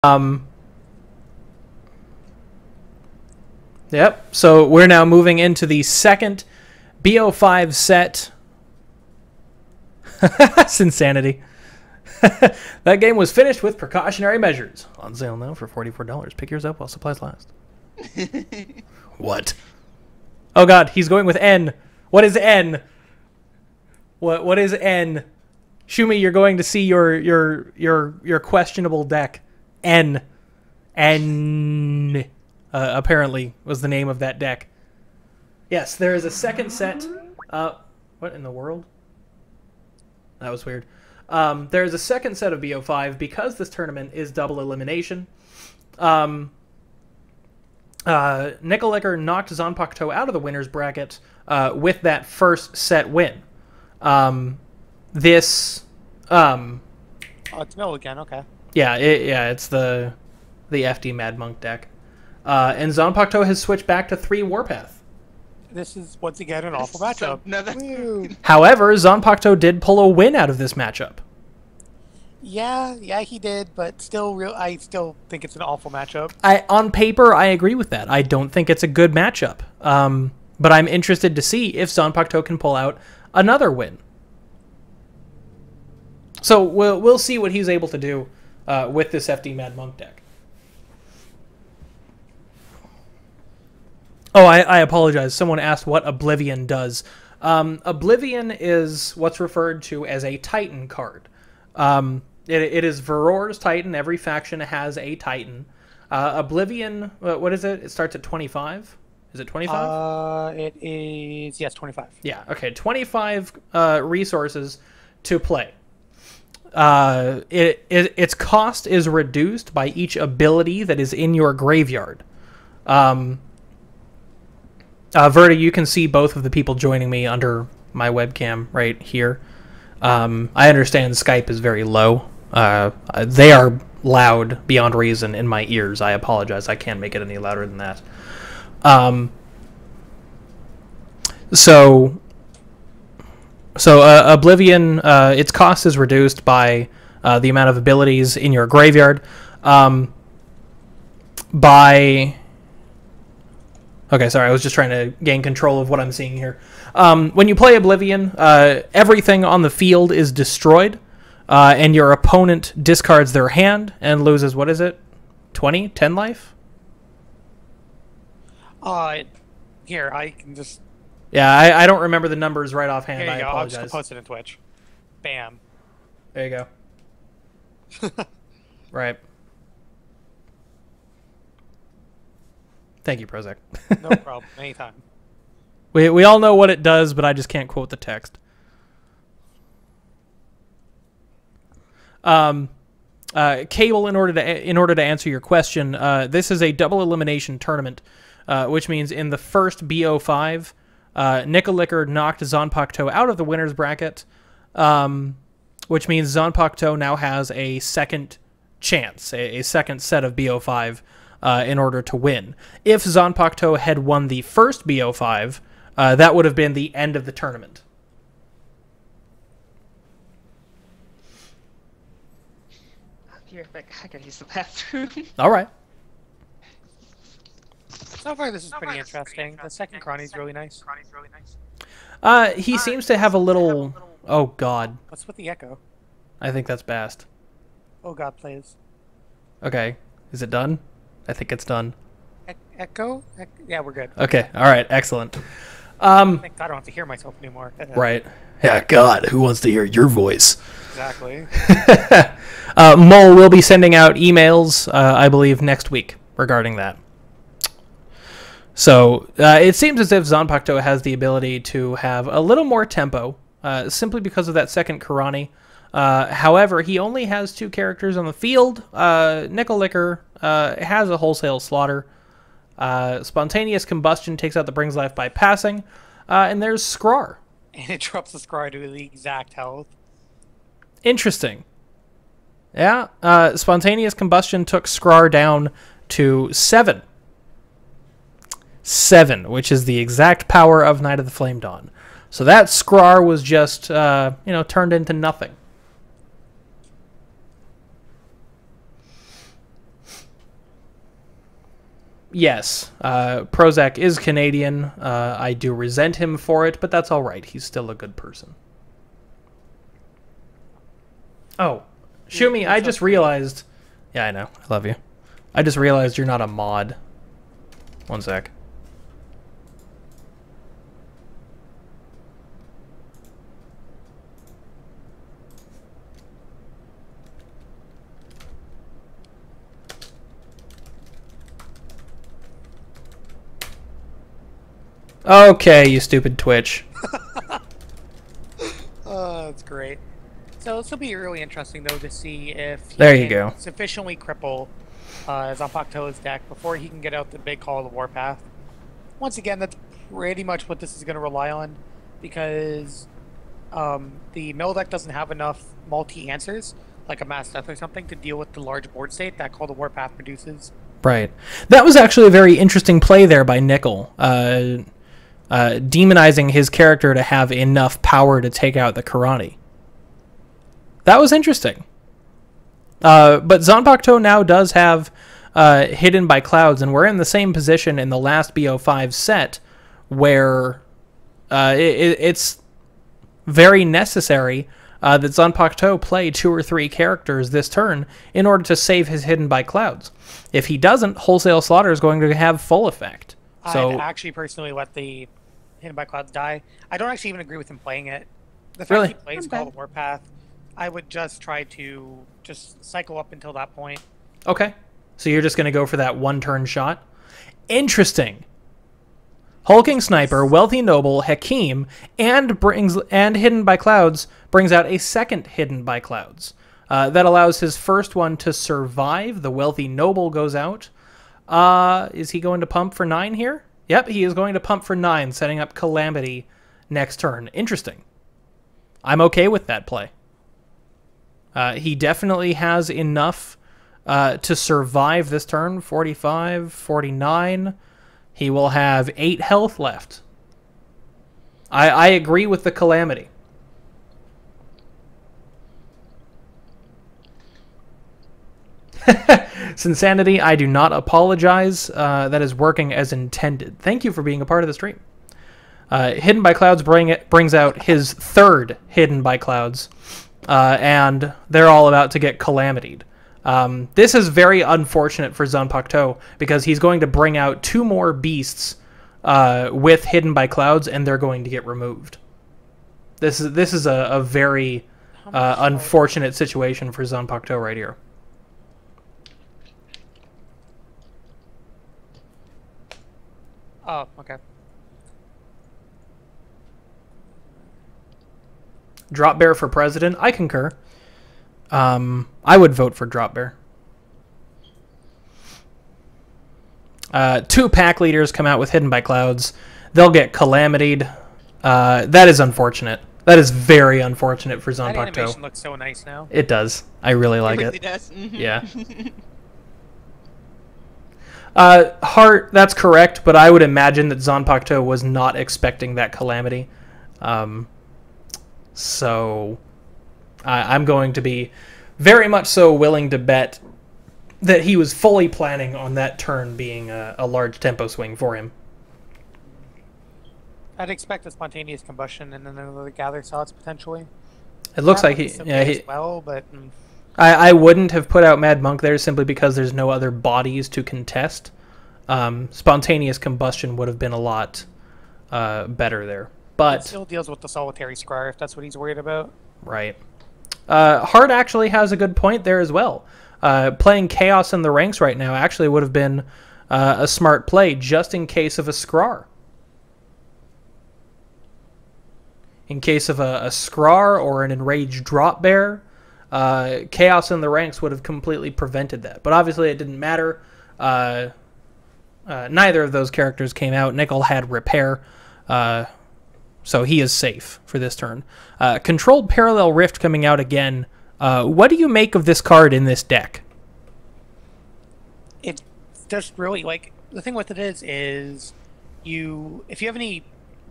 Um, yep, so we're now moving into the second BO5 set. That's insanity. That game was finished with precautionary measures. On sale now for $44. Pick yours up while supplies last. What? Oh god, he's going with N. What is N? What is N? Shumi, you're going to see your questionable deck. N. N. Apparently was the name of that deck. Yes, there is a second set. What in the world? That was weird. There is a second set of BO5 because this tournament is double elimination. Nicolicker knocked Zanpakuto out of the winner's bracket with that first set win. It's Mill again, okay. Yeah, it's the FD Mad Monk deck. And Zanpakuto has switched back to 3 Warpath. This is, once again, an awful matchup. However, Zanpakuto did pull a win out of this matchup. Yeah, he did, but I still think it's an awful matchup. On paper, I agree with that. I don't think it's a good matchup. But I'm interested to see if Zanpakuto can pull out another win. So we'll see what he's able to do with this FD Mad Monk deck. Oh, I apologize. Someone asked what Oblivion does. Oblivion is what's referred to as a Titan card. It is Varor's Titan. Every faction has a Titan. Oblivion, what is it? It starts at 25? Is it 25? It is, yes, 25. Yeah, okay. 25 resources to play. Its cost is reduced by each ability that is in your graveyard. Verta, you can see both of the people joining me under my webcam right here. I understand Skype is very low. They are loud beyond reason in my ears. I apologize. I can't make it any louder than that. So Oblivion, its cost is reduced by the amount of abilities in your graveyard. Okay, sorry, I was just trying to gain control of what I'm seeing here. When you play Oblivion, everything on the field is destroyed, and your opponent discards their hand and loses, what is it, 10 life? Here, I can just... Yeah, I don't remember the numbers right offhand. Here you I go. apologize. I'll just post it in Twitch. Bam. There you go. Right. Thank you, Prozac. No problem. Anytime. We all know what it does, but I just can't quote the text. Cable, in order to answer your question, this is a double elimination tournament, which means in the first BO5, Nicolicker knocked Zanpakuto out of the winner's bracket, which means Zanpakuto now has a second chance, a second set of BO5 in order to win. If Zanpakuto had won the first BO5, that would have been the end of the tournament. I gotta use the bathroom. All right. So far, this is pretty interesting. The second Crony is really nice. He seems to have a little... Oh, God. What's with the echo? I think that's Bast. Oh, God, please. Okay. Is it done? I think it's done. Echo? Yeah, we're good. Okay. All right. Excellent. Thank God I don't have to hear myself anymore. Right. Yeah, God, who wants to hear your voice? Exactly. Mole will be sending out emails, I believe, next week regarding that. So it seems as if Zanpakuto has the ability to have a little more tempo, simply because of that second Karani. However, he only has 2 characters on the field. Nicolicker has a wholesale slaughter. Spontaneous Combustion takes out the Brings Life by passing. And there's Skrar. And it drops the Skrar to the exact health. Interesting. Yeah, Spontaneous Combustion took Skrar down to 7. 7, which is the exact power of Knight of the Flame Dawn. So that Skrar was just, turned into nothing. Yes, Prozac is Canadian. I do resent him for it, but that's all right. He's still a good person. Oh, Shumi, I just realized... Yeah, I know. I love you. I just realized you're not a mod. One sec. Okay, you stupid Twitch. Oh, that's great. So this will be really interesting, though, to see if he There you can go. sufficiently cripple Zanpakuto's deck before he can get out the big Call of the Warpath. Once again, that's pretty much what this is going to rely on, because the mill deck doesn't have enough multi-answers, like a Mass Death or something, to deal with the large board state that Call of the Warpath produces. Right. That was actually a very interesting play there by Nickel. Demonizing his character to have enough power to take out the Karate. That was interesting. But Zanpakuto now does have Hidden by Clouds, and we're in the same position in the last BO5 set where it's very necessary that Zanpakuto play 2 or 3 characters this turn in order to save his Hidden by Clouds. If he doesn't, Wholesale Slaughter is going to have full effect. So I'd actually personally let the Hidden by Clouds die. I don't actually even agree with him playing it. The fact he plays Call of the Warpath, I would just try to just cycle up until that point. Okay. So you're just going to go for that 1-turn shot? Interesting. Hulking Sniper, Wealthy Noble, Hakim, and Hidden by Clouds brings out a second Hidden by Clouds. That allows his first one to survive. The Wealthy Noble goes out. Is he going to pump for 9 here? Yep, he is going to pump for 9, setting up Calamity next turn. Interesting. I'm okay with that play. He definitely has enough to survive this turn. 45, 49. He will have 8 health left. I agree with the Calamity. Sinsanity, I do not apologize. That is working as intended. Thank you for being a part of the stream. Hidden by Clouds brings out his third Hidden by Clouds, and they're all about to get Calamity'd. This is very unfortunate for Zanpakuto because he's going to bring out 2 more beasts with Hidden by Clouds, and they're going to get removed. This is a very unfortunate situation for Zanpakuto right here. Oh, okay. Drop Bear for president? I concur. I would vote for Drop Bear. 2 pack leaders come out with Hidden by Clouds. They'll get Calamity'd. That is unfortunate. That is very unfortunate for Zanpakuto. That animation looks so nice now. It does. I really like It really it. does. Yeah. Heart, that's correct, but I would imagine that Zanpakuto was not expecting that Calamity. So I'm going to be very much so willing to bet that he was fully planning on that turn being a large tempo swing for him. I'd expect a spontaneous combustion and then another gather thoughts potentially. It looks like as well, but I wouldn't have put out Mad Monk there simply because there's no other bodies to contest. Spontaneous combustion would have been a lot better there. But it still deals with the solitary scry if that's what he's worried about. Right. Hart actually has a good point there as well. Playing Chaos in the ranks right now actually would have been a smart play just in case of a Skrar. In case of a Skrar or an Enraged Drop Bear, Chaos in the ranks would have completely prevented that. But obviously it didn't matter. Neither of those characters came out. Nickel had Repair, so he is safe for this turn. Controlled Parallel Rift coming out again. What do you make of this card in this deck? It's just really, like, the thing with it is if you have any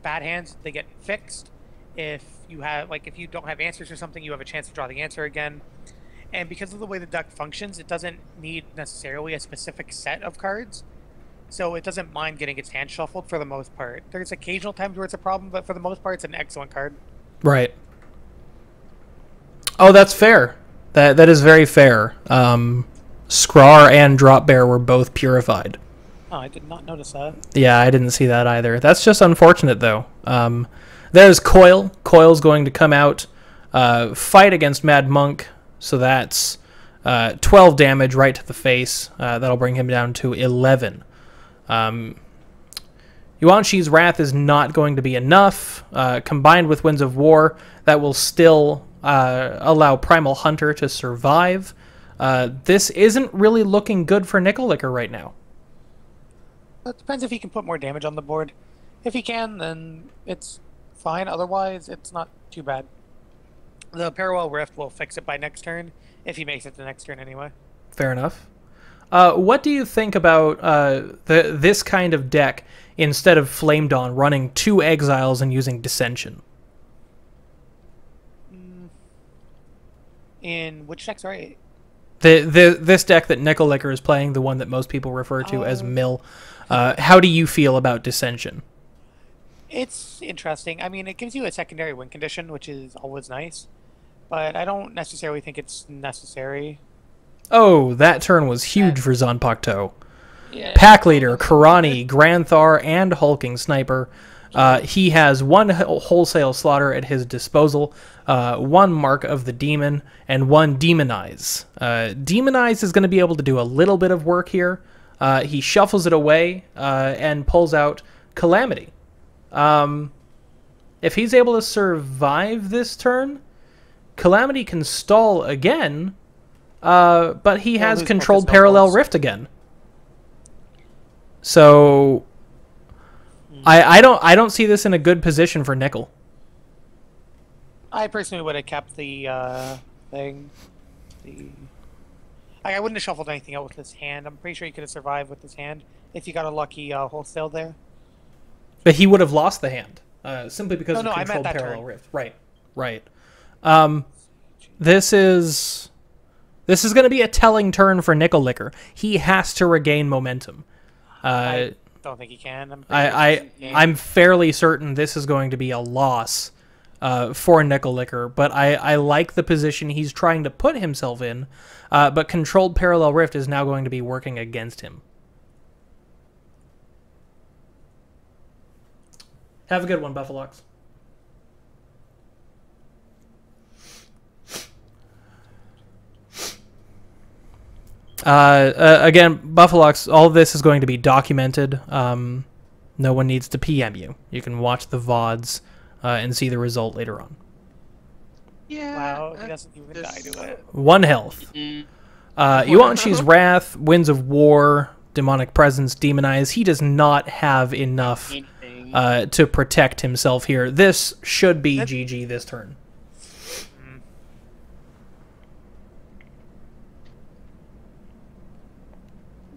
bad hands, they get fixed. If you don't have answers or something, you have a chance to draw the answer again. And because of the way the deck functions, it doesn't need necessarily a specific set of cards. so it doesn't mind getting its hand shuffled for the most part. There's occasional times where it's a problem, but for the most part, it's an excellent card. Right. Oh, that's fair. That is very fair. Skrar and Drop Bear were both purified. Oh, I did not notice that. Yeah, I didn't see that either. That's just unfortunate, though. There's Coil. Coil's going to come out, fight against Mad Monk, so that's 12 damage right to the face. That'll bring him down to 11. Yuan-Shi's Wrath is not going to be enough. Combined with Winds of War, that will still allow Primal Hunter to survive. This isn't really looking good for Nickel Licker right now. It depends if he can put more damage on the board. If he can, then it's fine. Otherwise, it's not too bad. The Parallel Rift will fix it by next turn, if he makes it the next turn anyway. Fair enough. What do you think about this kind of deck instead of Flame Dawn running 2 Exiles and using Dissension? In which deck, sorry? This deck that Nickel Licker is playing, the one that most people refer to as Mill. How do you feel about Dissension? It's interesting. I mean, it gives you a secondary win condition, which is always nice. But I don't necessarily think it's necessary. Oh, that turn was huge for Zanpakuto. Yeah. Pack Leader, Karani, Granthar, and Hulking Sniper. He has 1 Wholesale Slaughter at his disposal, 1 Mark of the Demon, and 1 Demonize. Demonize is going to be able to do a little bit of work here. He shuffles it away and pulls out Calamity. If he's able to survive this turn, Calamity can stall again, but he has controlled Parallel Rift again. So I don't see this in a good position for Nickel. I personally would have kept the thing. I wouldn't have shuffled anything out with his hand. I'm pretty sure he could have survived with his hand if he got a lucky wholesale there. But he would have lost the hand simply because of I controlled meant that Parallel turn. Rift. Right. This is going to be a telling turn for Nickel Licker. He has to regain momentum. I don't think he can. I'm fairly certain this is going to be a loss for Nickel Licker, but I like the position he's trying to put himself in. But controlled Parallel Rift is now going to be working against him. Have a good one, Buffalox. Again, Buffalox, all of this is going to be documented. No one needs to PM you. You can watch the VODs and see the result later on. Yeah. Wow, he doesn't even die to it. 1 health. Yuan-Shi's Wrath, Winds of War, Demonic Presence, Demonize. He does not have enough to protect himself here. This should be GG this turn.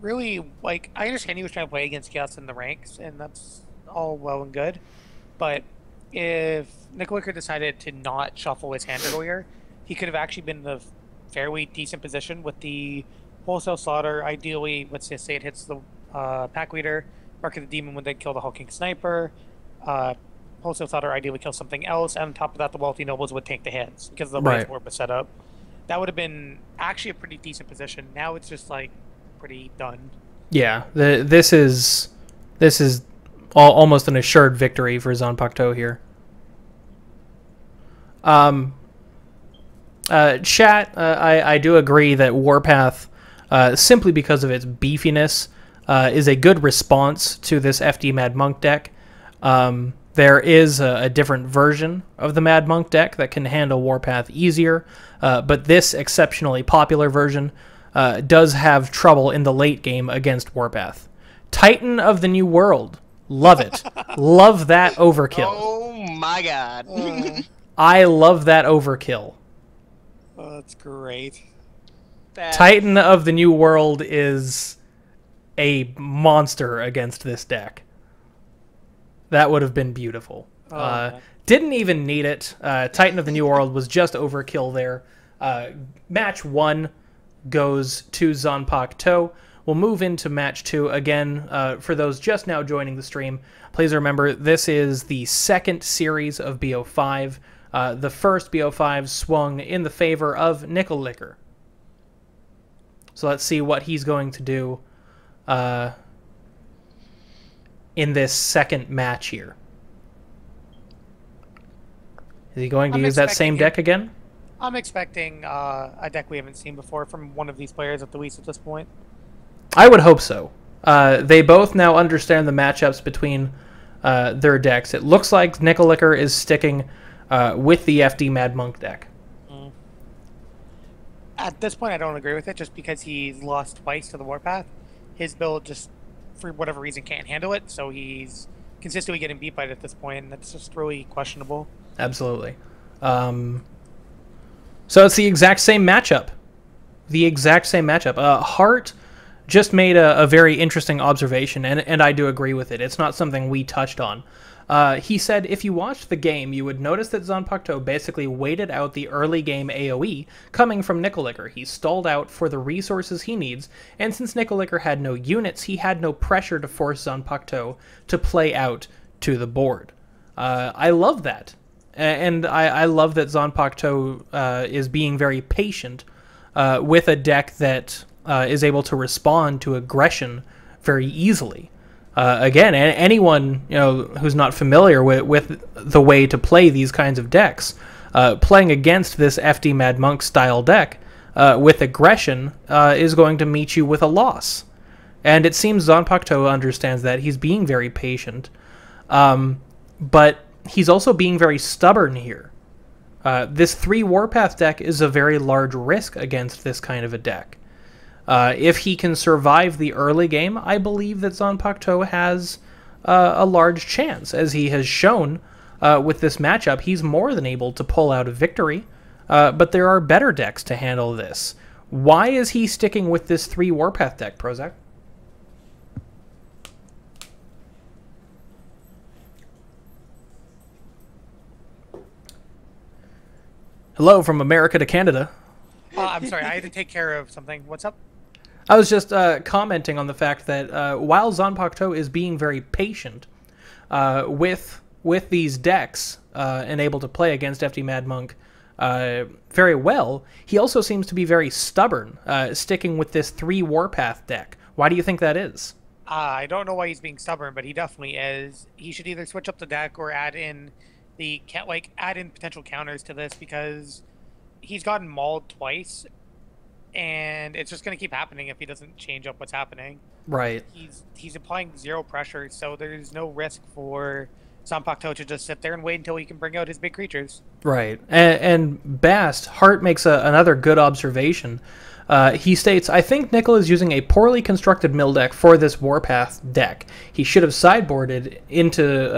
Really, like, I understand he was trying to play against Chaos in the ranks, and that's all well and good. But if Nickel Licker decided to not shuffle his hand earlier, he could have actually been in a fairly decent position with the Wholesale Slaughter. Ideally, let's just say it hits the Pack Leader, Mark of the Demon would then kill the Hulking Sniper. Wholesale Slaughter ideally kills something else, and on top of that, the Wealthy Nobles would take the hits because the way Warp was set up. That would have been actually a pretty decent position. Now it's just like pretty done. Yeah, this is almost an assured victory for Zanpakuto here. Chat, I do agree that Warpath, simply because of its beefiness, is a good response to this FD Mad Monk deck. There is a different version of the Mad Monk deck that can handle Warpath easier, but this exceptionally popular version does have trouble in the late game against Warpath. Titan of the New World. Love it. Love that overkill. Oh my god. I love that overkill. Oh, that's great. Titan of the New World is a monster against this deck. That would have been beautiful. Didn't even need it. Titan of the New World was just overkill there. Match 1 goes to Zanpakuto we'll move into match 2. Again, for those just now joining the stream, please remember this is the second series of BO5. The first BO5 swung in the favor of Nickel Licker. So let's see what he's going to do in this second match here. Is he going to use that same deck again? I'm expecting a deck we haven't seen before from one of these players at the least at this point. I would hope so. They both now understand the matchups between their decks. It looks like Nickel Licker is sticking with the FD Mad Monk deck. At this point, I don't agree with it, just because he's lost twice to the Warpath. His build just, for whatever reason, can't handle it, so he's consistently getting beat by it at this point, and that's just really questionable. Absolutely. So it's the exact same matchup. The exact same matchup. Hart just made a very interesting observation, and I do agree with it. It's not something we touched on. He said, if you watched the game, you would notice that Zanpakuto basically waited out the early game AoE coming from Nickel Licker. He stalled out for the resources he needs, and since Nickel Licker had no units, he had no pressure to force Zanpakuto to play out to the board. I love that. And I love that Zanpakuto is being very patient with a deck that is able to respond to aggression very easily. Again, anyone who's not familiar with the way to play these kinds of decks, playing against this FD Mad Monk style deck with aggression is going to meet you with a loss. And it seems Zanpakuto understands that. He's being very patient. But he's also being very stubborn here. This 3 Warpath deck is a very large risk against this kind of a deck. If he can survive the early game, I believe that Zanpakuto has a large chance. As he has shown with this matchup, he's more than able to pull out a victory, but there are better decks to handle this. Why is he sticking with this 3 Warpath deck, Prozac? Hello from America to Canada. I'm sorry, I had to take care of something. What's up? I was just commenting on the fact that while Zanpakuto is being very patient with these decks and able to play against FD Mad Monk very well, he also seems to be very stubborn, sticking with this 3 Warpath deck. Why do you think that is? I don't know why he's being stubborn, but he definitely is. He should either switch up the deck or add in potential counters to this, because he's gotten mauled twice, and it's just going to keep happening if he doesn't change up what's happening. Right. He's applying 0 pressure, so there's no risk for Zanpakuto to just sit there and wait until he can bring out his big creatures. Right. And Bast, Hart makes another good observation. He states, I think Nickel is using a poorly constructed mill deck for this Warpath deck. He should have sideboarded into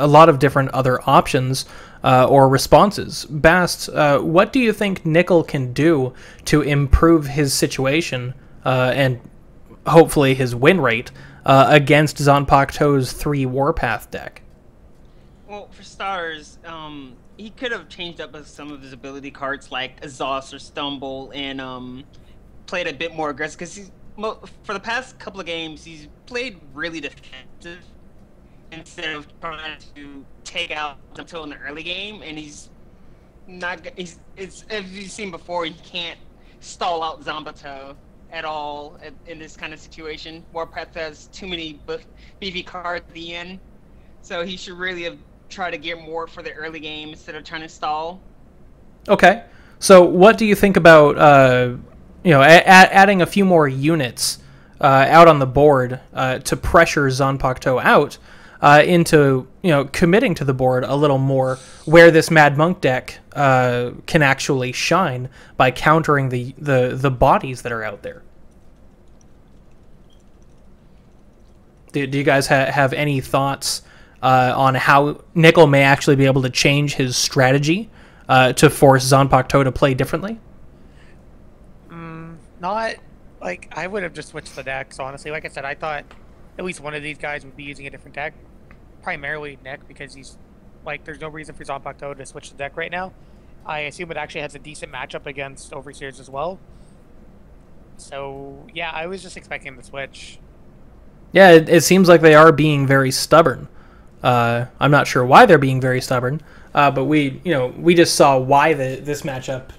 a lot of different other options or responses. Bast, what do you think Nickel can do to improve his situation and hopefully his win rate against Zanpakuto's 3 Warpath deck? Well, for starters, he could have changed up some of his ability cards like Exhaust or Stumble and played a bit more aggressive, because for the past couple of games he's played really defensive instead of trying to take out until in the early game, and as you've seen before, he can't stall out Zanpakuto at all in this kind of situation. Warpath has too many beefy cards at the end, so he should really have tried to get more for the early game instead of trying to stall. Okay, so what do you think about adding a few more units out on the board to pressure Zanpakuto out into committing to the board a little more, where this Mad Monk deck can actually shine by countering the bodies that are out there? Do you guys have any thoughts on how Nickel may actually be able to change his strategy to force Zanpakuto to play differently? Not like I would have just switched the decks, honestly. Like I said, I thought at least one of these guys would be using a different deck, primarily Nick, because he's like, there's no reason for Zanpakuto to switch the deck right now. I assume it actually has a decent matchup against Overseers as well. So yeah, I was just expecting the switch. Yeah, it seems like they are being very stubborn. I'm not sure why they're being very stubborn, but we just saw why this matchup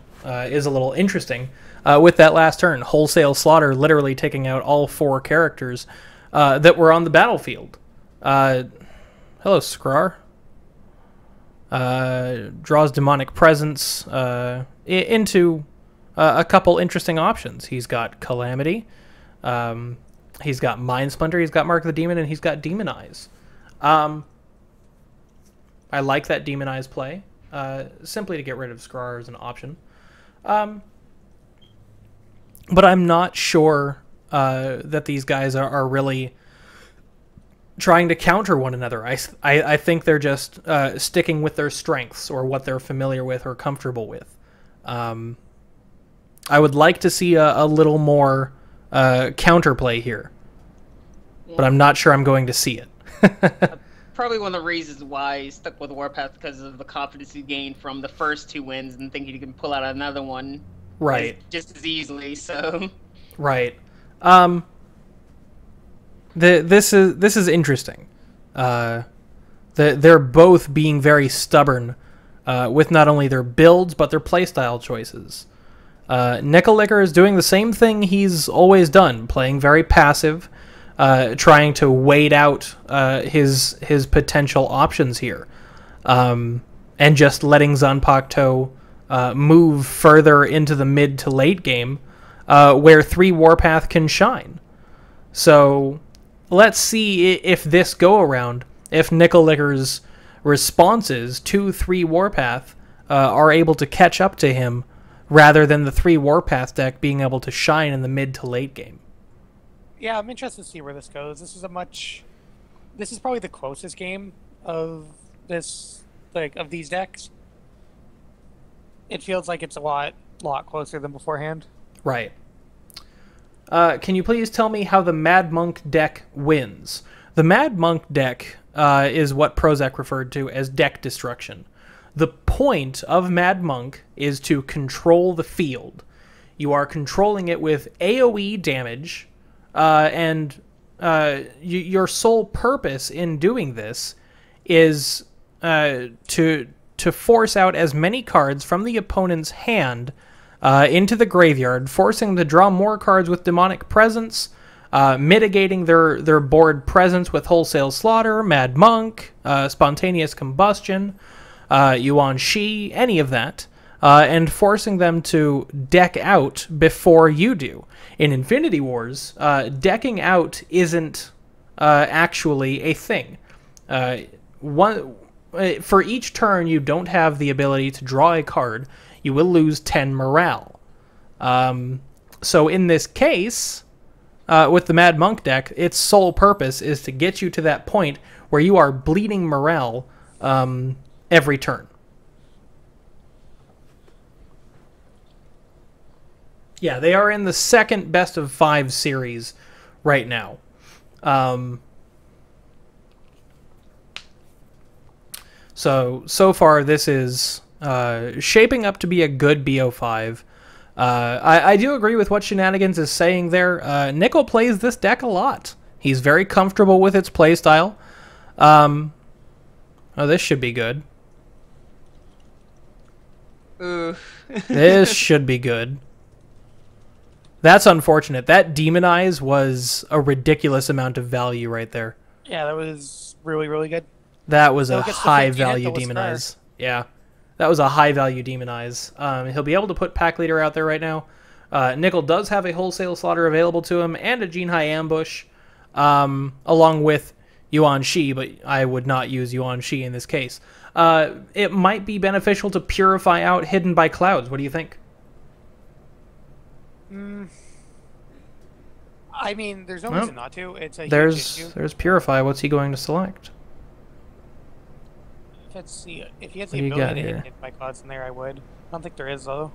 is a little interesting with that last turn. Wholesale Slaughter literally taking out all 4 characters that were on the battlefield. Hello, Skrar. Draws Demonic Presence into a couple interesting options. He's got Calamity, he's got Mind Splinter, he's got Mark of the Demon, and he's got Demonize. I like that Demonize play, simply to get rid of Skrar as an option. But I'm not sure that these guys are really trying to counter one another. I think they're just sticking with their strengths or what they're familiar with or comfortable with. I would like to see a little more counterplay here, but I'm not sure I'm going to see it. Probably one of the reasons why he stuck with Warpath, because of the confidence he gained from the first 2 wins and thinking he can pull out another one Right. just as easily. So Right. This is interesting. They're both being very stubborn with not only their builds but their playstyle choices. Nickel Licker is doing the same thing he's always done, playing very passive, trying to wait out his potential options here, and just letting Zanpakuto move further into the mid to late game, where 3 Warpath can shine. So let's see if this go around, if Nickel Licker's responses to 3 Warpath are able to catch up to him, rather than the 3 Warpath deck being able to shine in the mid to late game. Yeah, I'm interested to see where this goes. This is probably the closest game of this, like, of these decks. It feels like it's a lot closer than beforehand. Right. Can you please tell me how the Mad Monk deck wins? The Mad Monk deck is what Prozac referred to as deck destruction. The point of Mad Monk is to control the field. You are controlling it with AoE damage, and your sole purpose in doing this is to force out as many cards from the opponent's hand into the graveyard, forcing them to draw more cards with Demonic Presence, mitigating their board presence with Wholesale Slaughter, Mad Monk, Spontaneous Combustion, Yuan Shi, any of that, and forcing them to deck out before you do. In Infinity Wars, decking out isn't actually a thing. For each turn you don't have the ability to draw a card, you will lose 10 morale. So in this case, with the Mad Monk deck, its sole purpose is to get you to that point where you are bleeding morale every turn. Yeah, they are in the second best of 5 series right now. So far this is shaping up to be a good BO5. I do agree with what Shenanigans is saying there. Nickel plays this deck a lot. He's very comfortable with its playstyle. Oh, this should be good. This should be good. That's unfortunate. That Demonize was a ridiculous amount of value right there. Yeah, that was really, really good. That was a high-value Demonize. Yeah, that was a high-value Demonize. He'll be able to put Pack Leader out there right now. Nickel does have a Wholesale Slaughter available to him and a Gene High Ambush, along with Yuan Shi, but I would not use Yuan Shi in this case. It might be beneficial to purify out Hidden by Clouds. What do you think? I mean, there's no reason not to. It's a huge issue. There's Purify. What's he going to select? Let's see. If he has the ability to hit my clouds in there, I would. I don't think there is, though.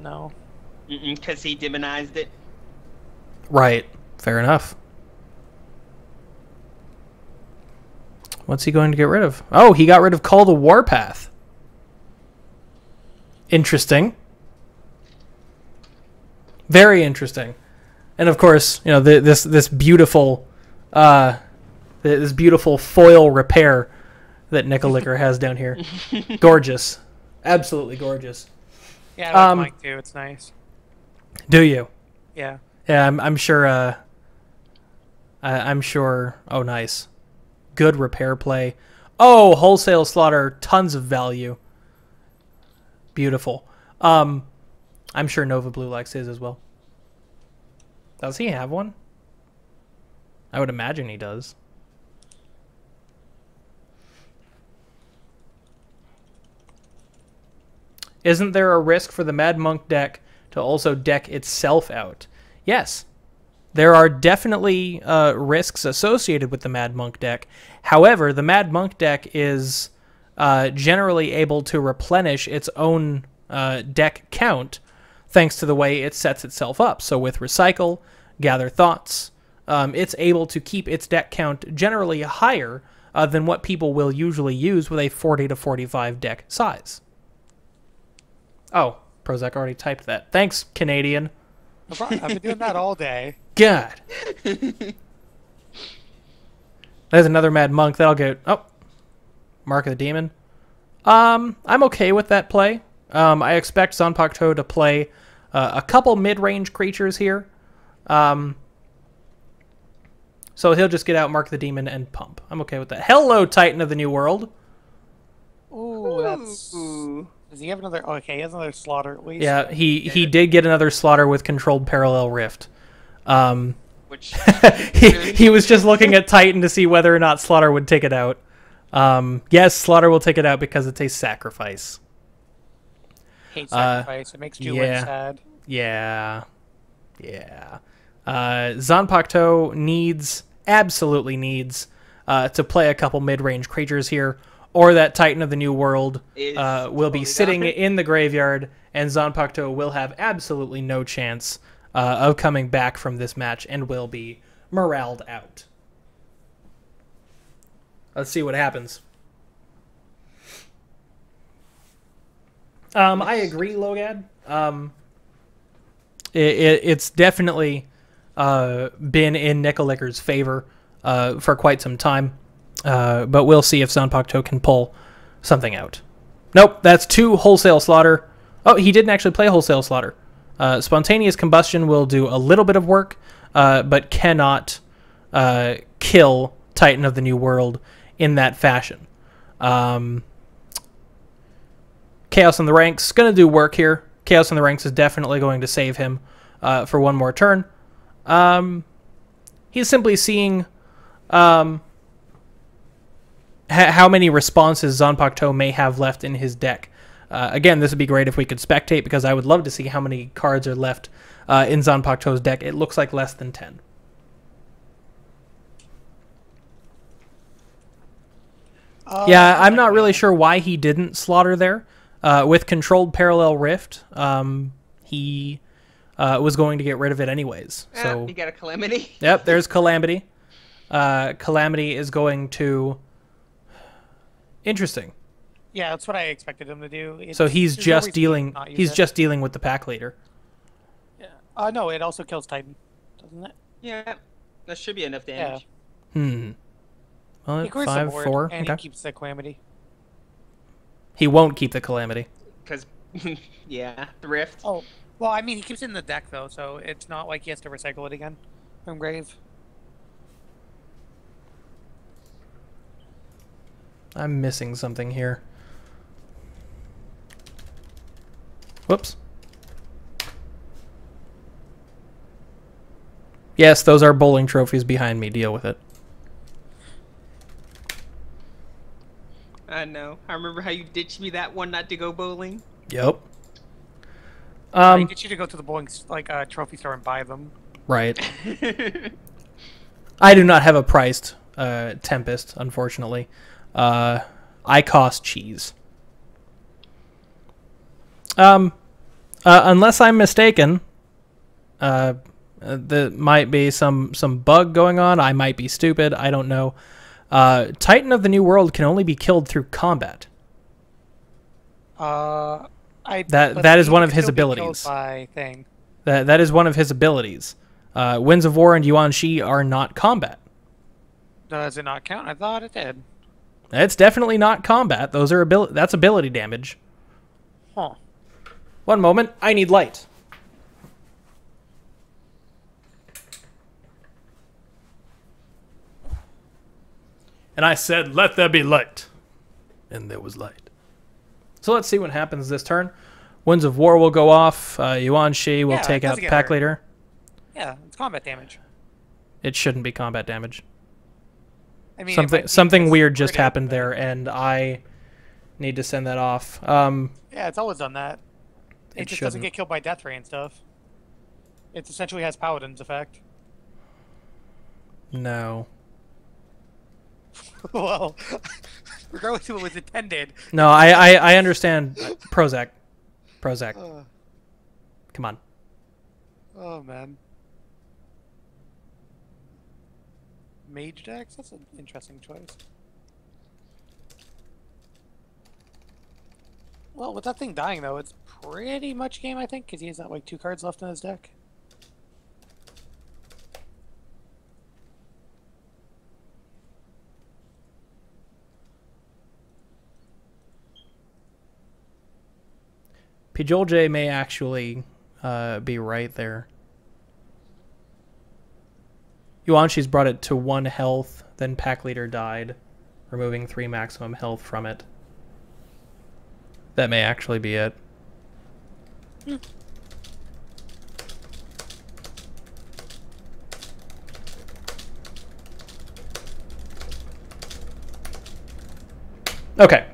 No. Because he demonized it. Right. Fair enough. What's he going to get rid of? Oh, he got rid of Call the Warpath. Interesting. Very interesting. And of course, you know, this beautiful this beautiful foil repair that Nicolicker has down here. Gorgeous. Absolutely gorgeous. Yeah, I like mine too. It's nice. Do you? Yeah. Yeah, I'm sure I'm sure. Oh, nice. Good repair play. Oh, wholesale slaughter, tons of value. Beautiful. I'm sure Nova Blue likes his as well. Does he have one? I would imagine he does. Isn't there a risk for the Mad Monk deck to also deck itself out? Yes. There are definitely risks associated with the Mad Monk deck. However, the Mad Monk deck is generally able to replenish its own deck count thanks to the way it sets itself up. So with Recycle, Gather Thoughts, it's able to keep its deck count generally higher than what people will usually use with a 40 to 45 deck size. Oh, Prozac already typed that. Thanks, Canadian. No problem. I've been doing that all day. God. There's another Mad Monk. That'll get... Oh. Mark of the Demon. I'm okay with that play. I expect Zanpakuto to play a couple mid-range creatures here. So he'll just get out Mark of the Demon and pump. I'm okay with that. Hello, Titan of the New World. Ooh, that's... Does he have another... Oh, okay, he has another slaughter at least. Yeah, he did get another slaughter with Controlled Parallel Rift. Which he was just looking at Titan to see whether or not Slaughter would take it out. Yes, Slaughter will take it out because it's a sacrifice. Hate sacrifice. It makes Julian sad. Yeah. Yeah. Zanpakuto absolutely needs to play a couple mid-range creatures here, or that Titan of the New World will be sitting in the graveyard, and Zanpakuto will have absolutely no chance of coming back from this match and will be moraled out. Let's see what happens. I agree, Logad. It's definitely been in Nicolicker's favor for quite some time. But we'll see if Zanpakuto can pull something out. Nope, that's 2 Wholesale Slaughter. Oh, he didn't actually play Wholesale Slaughter. Spontaneous Combustion will do a little bit of work, but cannot kill Titan of the New World in that fashion. Chaos in the Ranks going to do work here. Chaos in the Ranks is definitely going to save him for one more turn. He's simply seeing how many responses Zanpakuto may have left in his deck. Again, this would be great if we could spectate, because I would love to see how many cards are left in Zanpakuto's deck. It looks like less than 10. Yeah, I'm not really sure why he didn't slaughter there. With Controlled Parallel Rift, he was going to get rid of it anyways. So you got a Calamity. Yep, there's Calamity. Calamity is going to... Interesting. Yeah, that's what I expected him to do. So he's just dealing. He's just dealing with the pack leader. Yeah. No, it also kills Titan, doesn't it? Yeah, that should be enough damage. Yeah. Well, he clears 5, the board, 4. and Okay. he keeps the Calamity. He won't keep the Calamity. Because, yeah, the Rift. Oh, well, I mean, he keeps it in the deck though, so it's not like he has to recycle it again from grave. I'm missing something here. Whoops. Yes, those are bowling trophies behind me. Deal with it. I know. I remember how you ditched me that one not to go bowling. Yep. I get you to go to the bowling trophy store and buy them. Right. I do not have a priced Tempest, unfortunately. I cost cheese. Unless I'm mistaken, there might be some bug going on. I might be stupid. I don't know. Titan of the New World can only be killed through combat. That is one of his abilities. By thing. That is one of his abilities. Winds of War and Yuan Shi are not combat. Does it not count? I thought it did. It's definitely not combat. Those are that's ability damage. Huh. One moment, I need light. And I said, let there be light. And there was light. So let's see what happens this turn. Winds of War will go off. Yuan Shi will take out the pack leader. Yeah, it's combat damage. It shouldn't be combat damage. I mean, something weird just happened there, and I need to send that off. Yeah, it's always done that. It just doesn't get killed by death ray and stuff. It essentially has Paladin's effect. No. Well, regardless of what was intended. No, I understand. Prozac. Come on. Oh, man. Mage decks? That's an interesting choice. Well, with that thing dying, though, it's pretty much game, I think, because he has, like, 2 cards left in his deck. Pijolje may actually be right there. Yuan Shi's brought it to 1 health, then pack leader died, removing 3 maximum health from it. That may actually be it. Okay.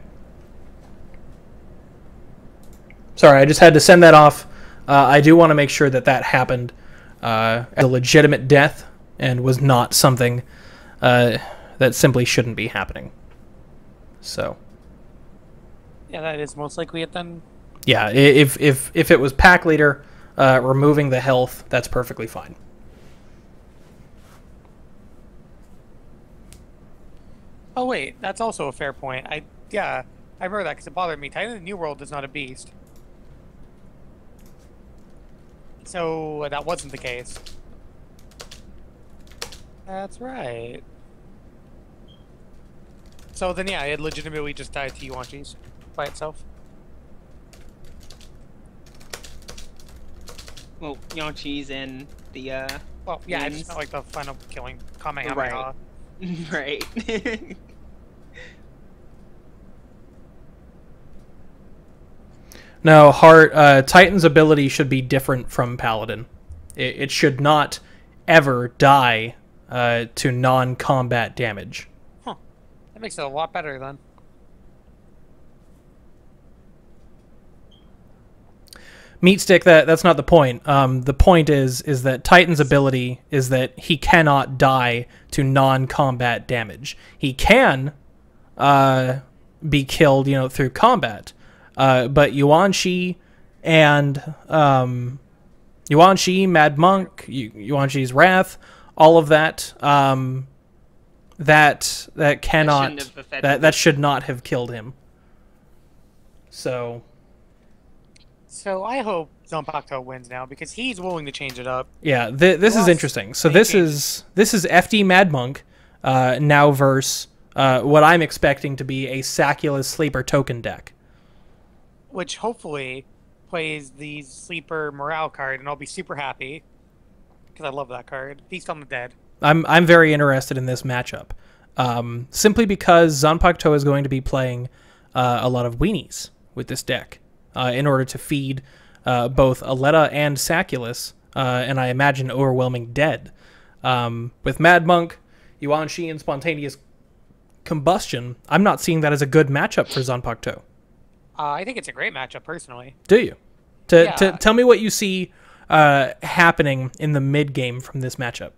Sorry, I just had to send that off. I do want to make sure that that happened as a legitimate death and was not something that simply shouldn't be happening. So. Yeah, that is most likely it then. Yeah, if it was pack leader removing the health, that's perfectly fine. Oh wait, that's also a fair point. I remember that because it bothered me. Titan of the New World is not a beast. So that wasn't the case. That's right. So then, yeah, it legitimately just died to Yuan Shi's by itself. Well, Yuan Shi's and the Well, yeah, it's not like the final killing Kamehameha. Right. No, Titan's ability should be different from Paladin. It should not ever die to non-combat damage. Huh. That makes it a lot better then. Meatstick, that's not the point. The point is that Titan's ability is that he cannot die to non-combat damage. He can be killed, through combat. But Yuan Shi and Yuan Shi, Mad Monk, Yuan Shi's Wrath, all of that that cannot that should not have killed him. So I hope Zanpakuto wins now because he's willing to change it up. Yeah, this is interesting. So this is FD Mad Monk now versus what I'm expecting to be a Saculus Sleeper token deck. Which hopefully plays the Sleeper Morale card, and I'll be super happy because I love that card. Feast on the Dead. I'm very interested in this matchup, simply because Zanpakuto is going to be playing a lot of weenies with this deck in order to feed both Aletta and Saculus, and I imagine Overwhelming Dead. With Mad Monk, Yuan Shi, and Spontaneous Combustion, I'm not seeing that as a good matchup for Zanpakuto. I think it's a great matchup, personally. Do you? Tell me what you see happening in the mid game from this matchup.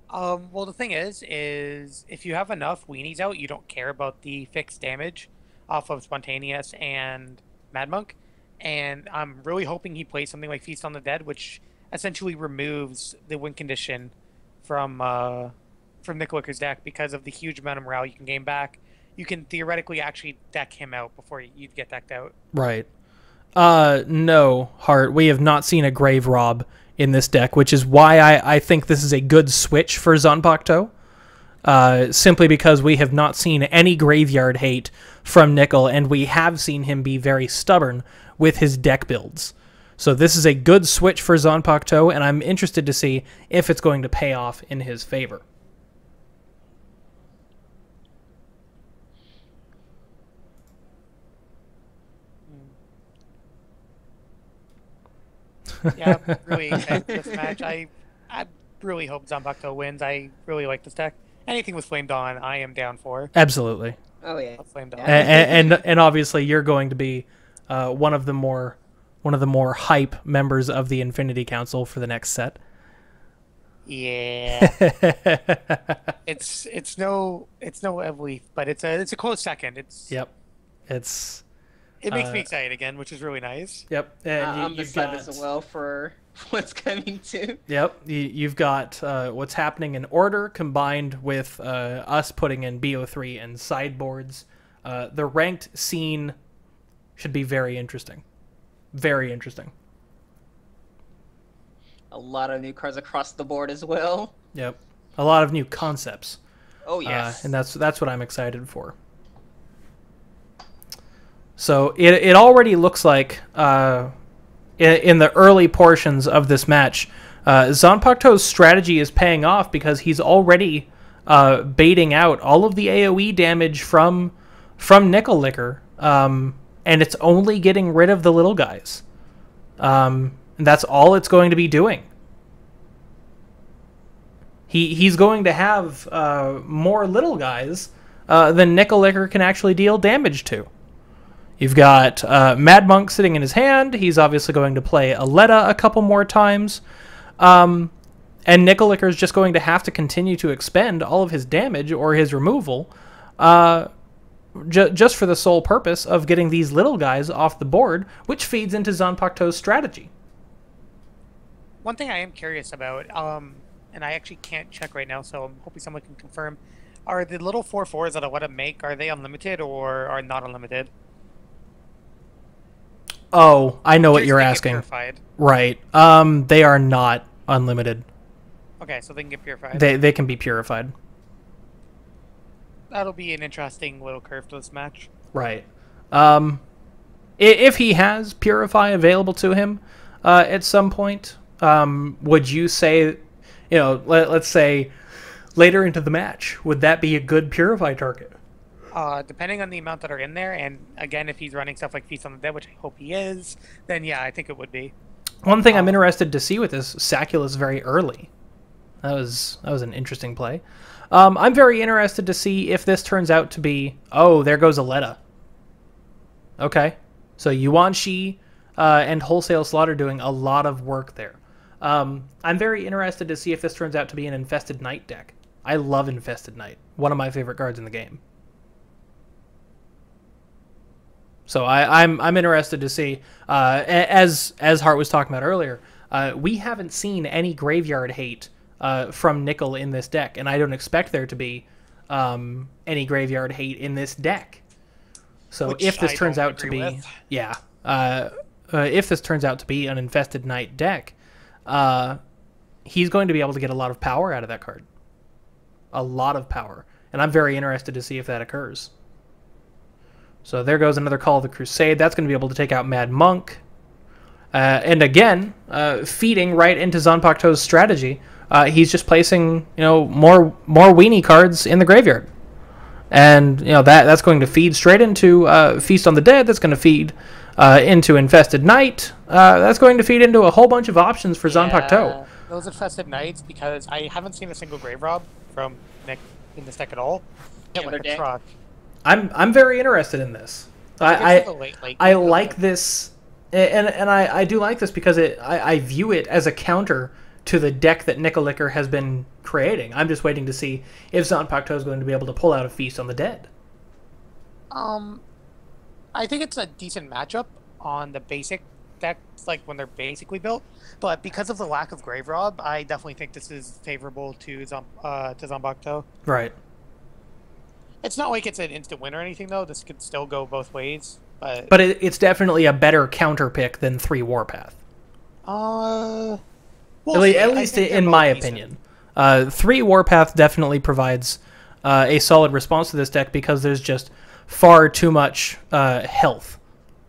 Well, the thing is if you have enough weenies out, you don't care about the fixed damage off of Spontaneous and Mad Monk. And I'm really hoping he plays something like Feast on the Dead, which essentially removes the win condition from Nicklicker's deck because of the huge amount of morale you can gain back. You can theoretically actually deck him out before you'd get decked out. Right. No, Hart, we have not seen a Grave Rob in this deck, which is why I think this is a good switch for Zanpakuto. Simply because we have not seen any graveyard hate from Nickel, and we have seen him be very stubborn with his deck builds. So this is a good switch for Zanpakuto, and I'm interested to see if it's going to pay off in his favor. Yeah, I'm really excited for this match. I really hope Zanpakuto wins. I really like this deck. Anything with Flame Dawn, I am down for. Absolutely. Oh yeah. Flame Dawn. And obviously you're going to be one of the more hype members of the Infinity Council for the next set. Yeah. it's no Evleaf, but it's a close second. Yep. It makes me excited again, which is really nice. Yep. And I'm excited as well for what's coming too. Yep. You've got what's happening in Order combined with us putting in BO3 and sideboards. The ranked scene should be very interesting. Very interesting. A lot of new cards across the board as well. Yep. A lot of new concepts. Oh yes. And that's what I'm excited for. So it already looks like in the early portions of this match, Zanpakuto's strategy is paying off because he's already baiting out all of the AoE damage from Nickel Licker, and it's only getting rid of the little guys. And that's all it's going to be doing. He's going to have more little guys than Nickel Licker can actually deal damage to. You've got Mad Monk sitting in his hand. He's obviously going to play Aletta a couple more times. And Nickel Licker is just going to have to continue to expend all of his damage or his removal just for the sole purpose of getting these little guys off the board, which feeds into Zanpakuto's strategy. One thing I am curious about, and I actually can't check right now, so I'm hoping someone can confirm, are the little 4/4s that Aletta make, are they unlimited or are not unlimited? Oh, I know what you're They get asking. Purified. Right. They are not unlimited. Okay, so they can get purified. They can be purified. That'll be an interesting little curve to this match. Right. If he has Purify available to him at some point, would you say, let's say later into the match, would that be a good Purify target? Depending on the amount that are in there, and again, if he's running stuff like Feast on the Dead, which I hope he is, then yeah, I think it would be. One thing I'm interested to see with this, Saculus very early. That was an interesting play. I'm very interested to see if this turns out to be, oh, there goes Aletta. Okay. So Yuan Shi and Wholesale Slaughter doing a lot of work there. I'm very interested to see if this turns out to be an Infested Knight deck. I love Infested Knight. One of my favorite cards in the game. So I'm interested to see, as Hart was talking about earlier, we haven't seen any graveyard hate from Nickel in this deck, and I don't expect there to be any graveyard hate in this deck. So Which if this I turns don't out to agree be, with. yeah, if this turns out to be an Infested Knight deck, he's going to be able to get a lot of power out of that card. A lot of power. And I'm very interested to see if that occurs. So there goes another Call of the Crusade. That's going to be able to take out Mad Monk. And again, feeding right into Zanpakuto's strategy, he's just placing, more weenie cards in the graveyard. And, that's going to feed straight into Feast on the Dead. That's going to feed into Infested Knight. That's going to feed into a whole bunch of options for Zanpakuto. Those Infested Knights, because I haven't seen a single Grave Rob from Nick in this deck at all. Yeah, Like what a deck? truck. I'm very interested in this. I like this, and I do like this because I view it as a counter to the deck that Nickel Licker has been creating. I'm just waiting to see if Zanpakuto is going to be able to pull out a Feast on the Dead. I think it's a decent matchup on the basic decks, like when they're basically built. But because of the lack of Grave Rob, I definitely think this is favorable to Zanpakuto. Right. It's not like it's an instant win or anything, though. This could still go both ways. But It's definitely a better counter pick than 3 Warpath. We'll see. At I least think they're in both my decent. opinion. 3 Warpath definitely provides a solid response to this deck because there's just far too much health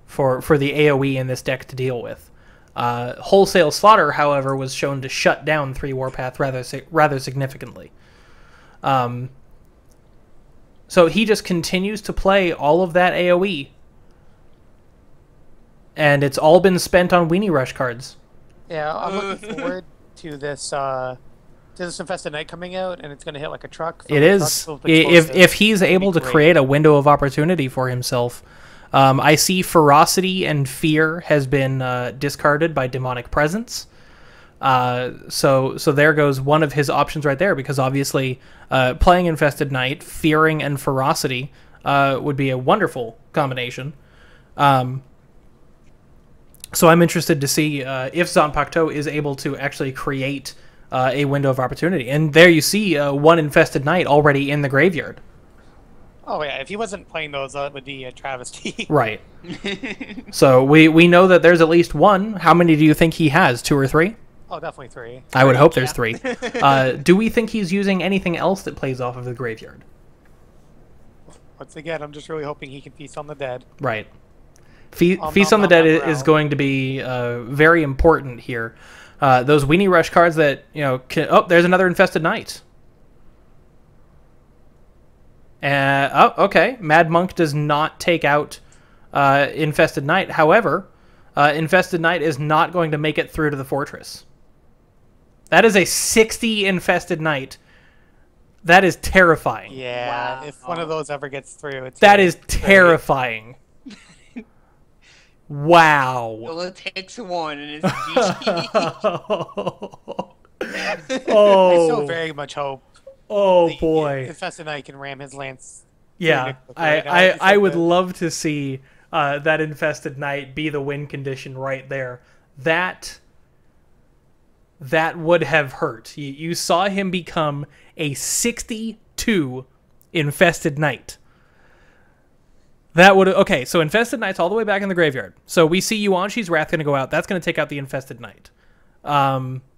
for the AoE in this deck to deal with. Wholesale Slaughter, however, was shown to shut down 3 Warpath rather significantly. So he just continues to play all of that AoE. And it's all been spent on Weenie Rush cards. Yeah, I'm looking forward to this Infested Knight coming out, and it's going to hit like a truck. It is. If he's able to create a window of opportunity for himself. I see Ferocity and Fear has been discarded by Demonic Presence. So there goes one of his options right there, because obviously playing Infested Knight, Fearing, and Ferocity would be a wonderful combination. So I'm interested to see if Zanpakuto is able to actually create a window of opportunity. And there you see one Infested Knight already in the graveyard. Oh yeah, if he wasn't playing those, that would be a travesty. Right. So we know that there's at least one. How many do you think he has? 2 or 3? Oh, definitely 3. I would hope there's 3. Do we think he's using anything else that plays off of the graveyard? Once again, I'm just really hoping he can feast on the dead. Right. Feast on the Dead is going to be very important here. Those Weenie Rush cards that, there's another Infested Knight. Okay. Mad Monk does not take out Infested Knight. However, Infested Knight is not going to make it through to the fortress. That is a 60 Infested Knight. That is terrifying. Yeah, wow. If one of those ever gets through, that is terrifying. Wow. Well, it takes one, and it's GG. I still very much hope. Oh boy! Infested Knight can ram his lance. Yeah, I would love to see that Infested Knight be the win condition right there. That would have hurt. You saw him become a 62 Infested Knight. That would okay. So Infested Knight's all the way back in the graveyard. So we see Yuan-Shi's Wrath going to go out. That's going to take out the Infested Knight.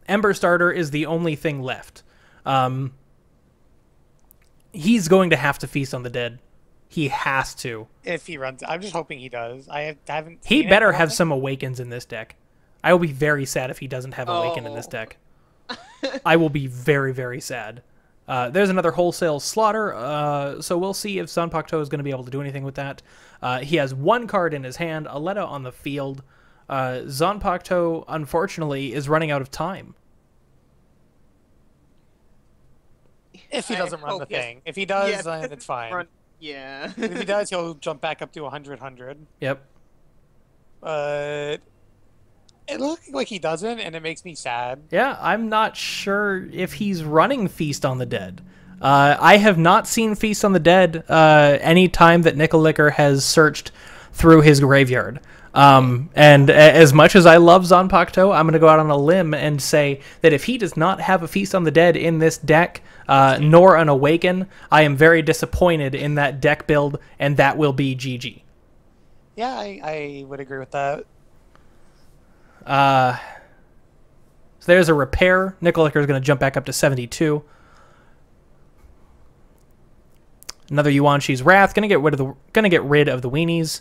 Ember Starter is the only thing left. He's going to have to feast on the dead. He has to. If he runs, I'm just hoping he does. I haven't. He better have some Awakens in this deck. I will be very sad if he doesn't have Awaken in this deck. I will be very, very sad. There's another Wholesale Slaughter, so we'll see if Zanpakuto is going to be able to do anything with that. He has 1 card in his hand, Aletta on the field. Zanpakuto, unfortunately, is running out of time. If he doesn't run the thing. If he does, then it's fine. Yeah. If he does, he'll jump back up to 100. Yep. It looks like he doesn't, and it makes me sad. Yeah, I'm not sure if he's running Feast on the Dead. I have not seen Feast on the Dead any time that Nicolicker has searched through his graveyard. And as much as I love Zanpakuto, I'm going to go out on a limb and say that if he does not have a Feast on the Dead in this deck, nor an Awaken, I am very disappointed in that deck build, and that will be GG. Yeah, I would agree with that. So there's a repair. Nicolicker is going to jump back up to 72. Another Yuan-Shi's Wrath. Going to get rid of the Weenies.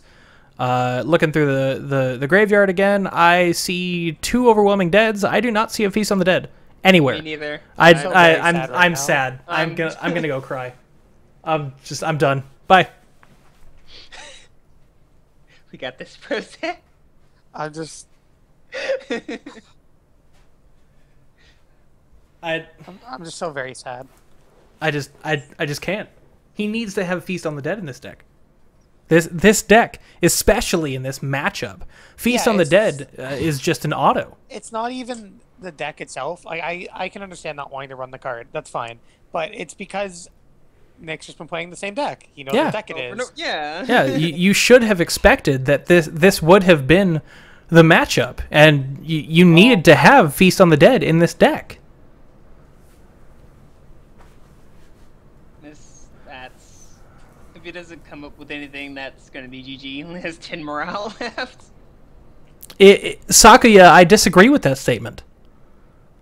Looking through the graveyard again, I see 2 Overwhelming Deads. I do not see a Feast on the Dead anywhere. Me neither. I'm sad. I'm gonna go cry. I'm done. Bye. We got this process. I'm just so very sad. I just can't. He needs to have Feast on the Dead in this deck. This deck, especially in this matchup, Feast on the Dead is just an auto. It's not even the deck itself. I can understand not wanting to run the card. That's fine. But it's because Nick's just been playing the same deck. He knows what deck it is. Yeah. You should have expected that this would have been the matchup, and you needed to have Feast on the Dead in this deck. If he doesn't come up with anything, that's going to be GG. He only has 10 morale left. Sakuya, I disagree with that statement.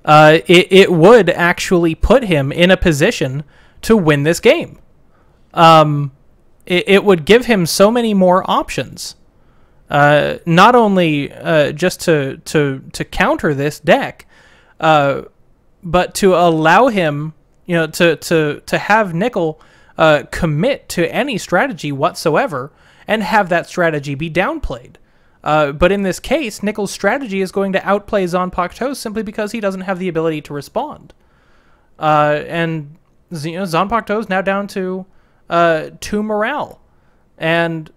it would actually put him in a position to win this game. It would give him so many more options. Not only just to counter this deck, but to allow him, to have Nickel commit to any strategy whatsoever and have that strategy be downplayed. But in this case, Nickel's strategy is going to outplay Zanpakuto simply because he doesn't have the ability to respond. And Zanpakuto is now down to 2 morale. And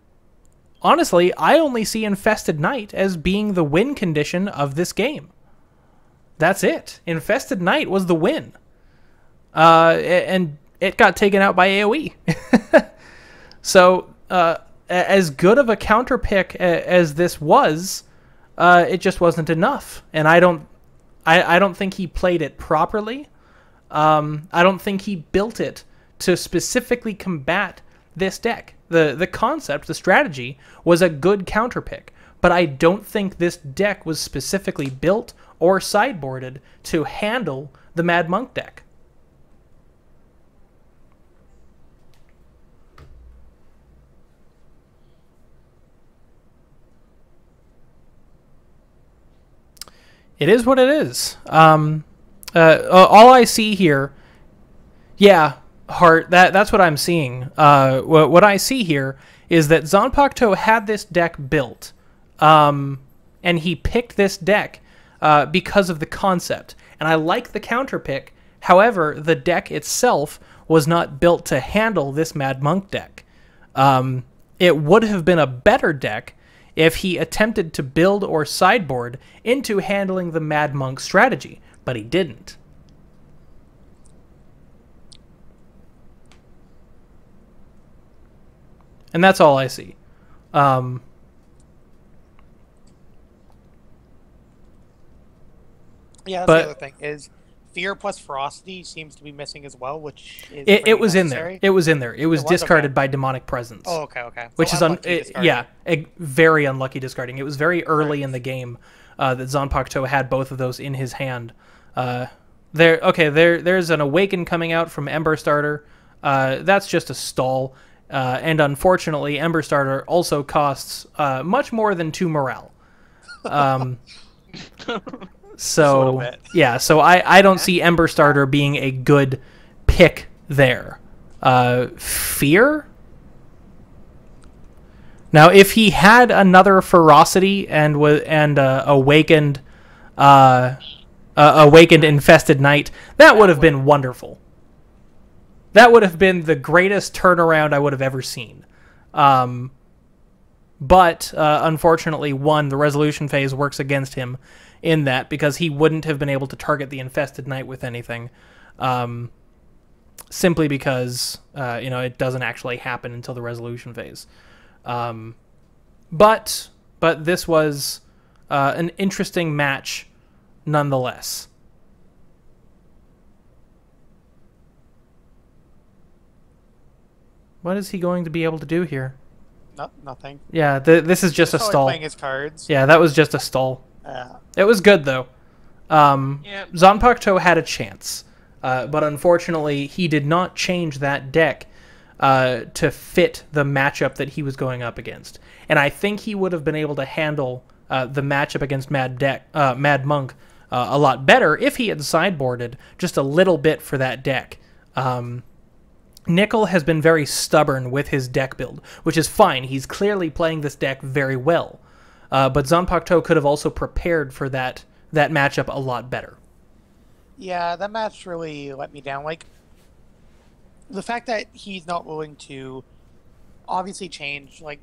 honestly, I only see Infested Knight as being the win condition of this game. That's it. Infested Knight was the win. And it got taken out by AoE. So, as good of a counter pick as this was, it just wasn't enough. And I don't think he played it properly. I don't think he built it to specifically combat this deck. The concept, the strategy, was a good counter pick, but I don't think this deck was specifically built or sideboarded to handle the Mad Monk deck. It is what it is. All I see here, yeah, Hart, that's what I'm seeing. What I see here is that Zanpakuto had this deck built, and he picked this deck because of the concept. And I like the counter pick. However, the deck itself was not built to handle this Mad Monk deck. It would have been a better deck if he attempted to build or sideboard into handling the Mad Monk strategy, but he didn't. And that's all I see. Yeah, that's the other thing is Fear plus Ferocity seems to be missing as well, which is it was necessary. in there. It was in there. It was discarded by Demonic Presence. Oh, okay. Which So is a very unlucky discarding. It was very early in the game that Zanpakuto had both of those in his hand. There's an Awaken coming out from Ember Starter. That's just a stall. And unfortunately, Ember Starter also costs much more than 2 morale. So yeah, so I don't see Ember Starter being a good pick there. Fear? Now, if he had another Ferocity and awakened Infested Knight, that would have been wonderful. That would have been the greatest turnaround I would have ever seen. But unfortunately, the resolution phase works against him in that, because he wouldn't have been able to target the Infested Knight with anything, simply because it doesn't actually happen until the resolution phase. But this was an interesting match nonetheless. What is he going to be able to do here? Nothing. Yeah, this is just a stall. Playing his cards. Yeah, that was just a stall. It was good, though. Zanpakuto had a chance, but unfortunately, he did not change that deck to fit the matchup that he was going up against. And I think he would have been able to handle the matchup against Mad Monk a lot better if he had sideboarded just a little bit for that deck. Nickel has been very stubborn with his deck build, which is fine. He's clearly playing this deck very well. But Zanpakuto could have also prepared for that matchup a lot better. Yeah, that match really let me down. Like, the fact that he's not willing to obviously change, like,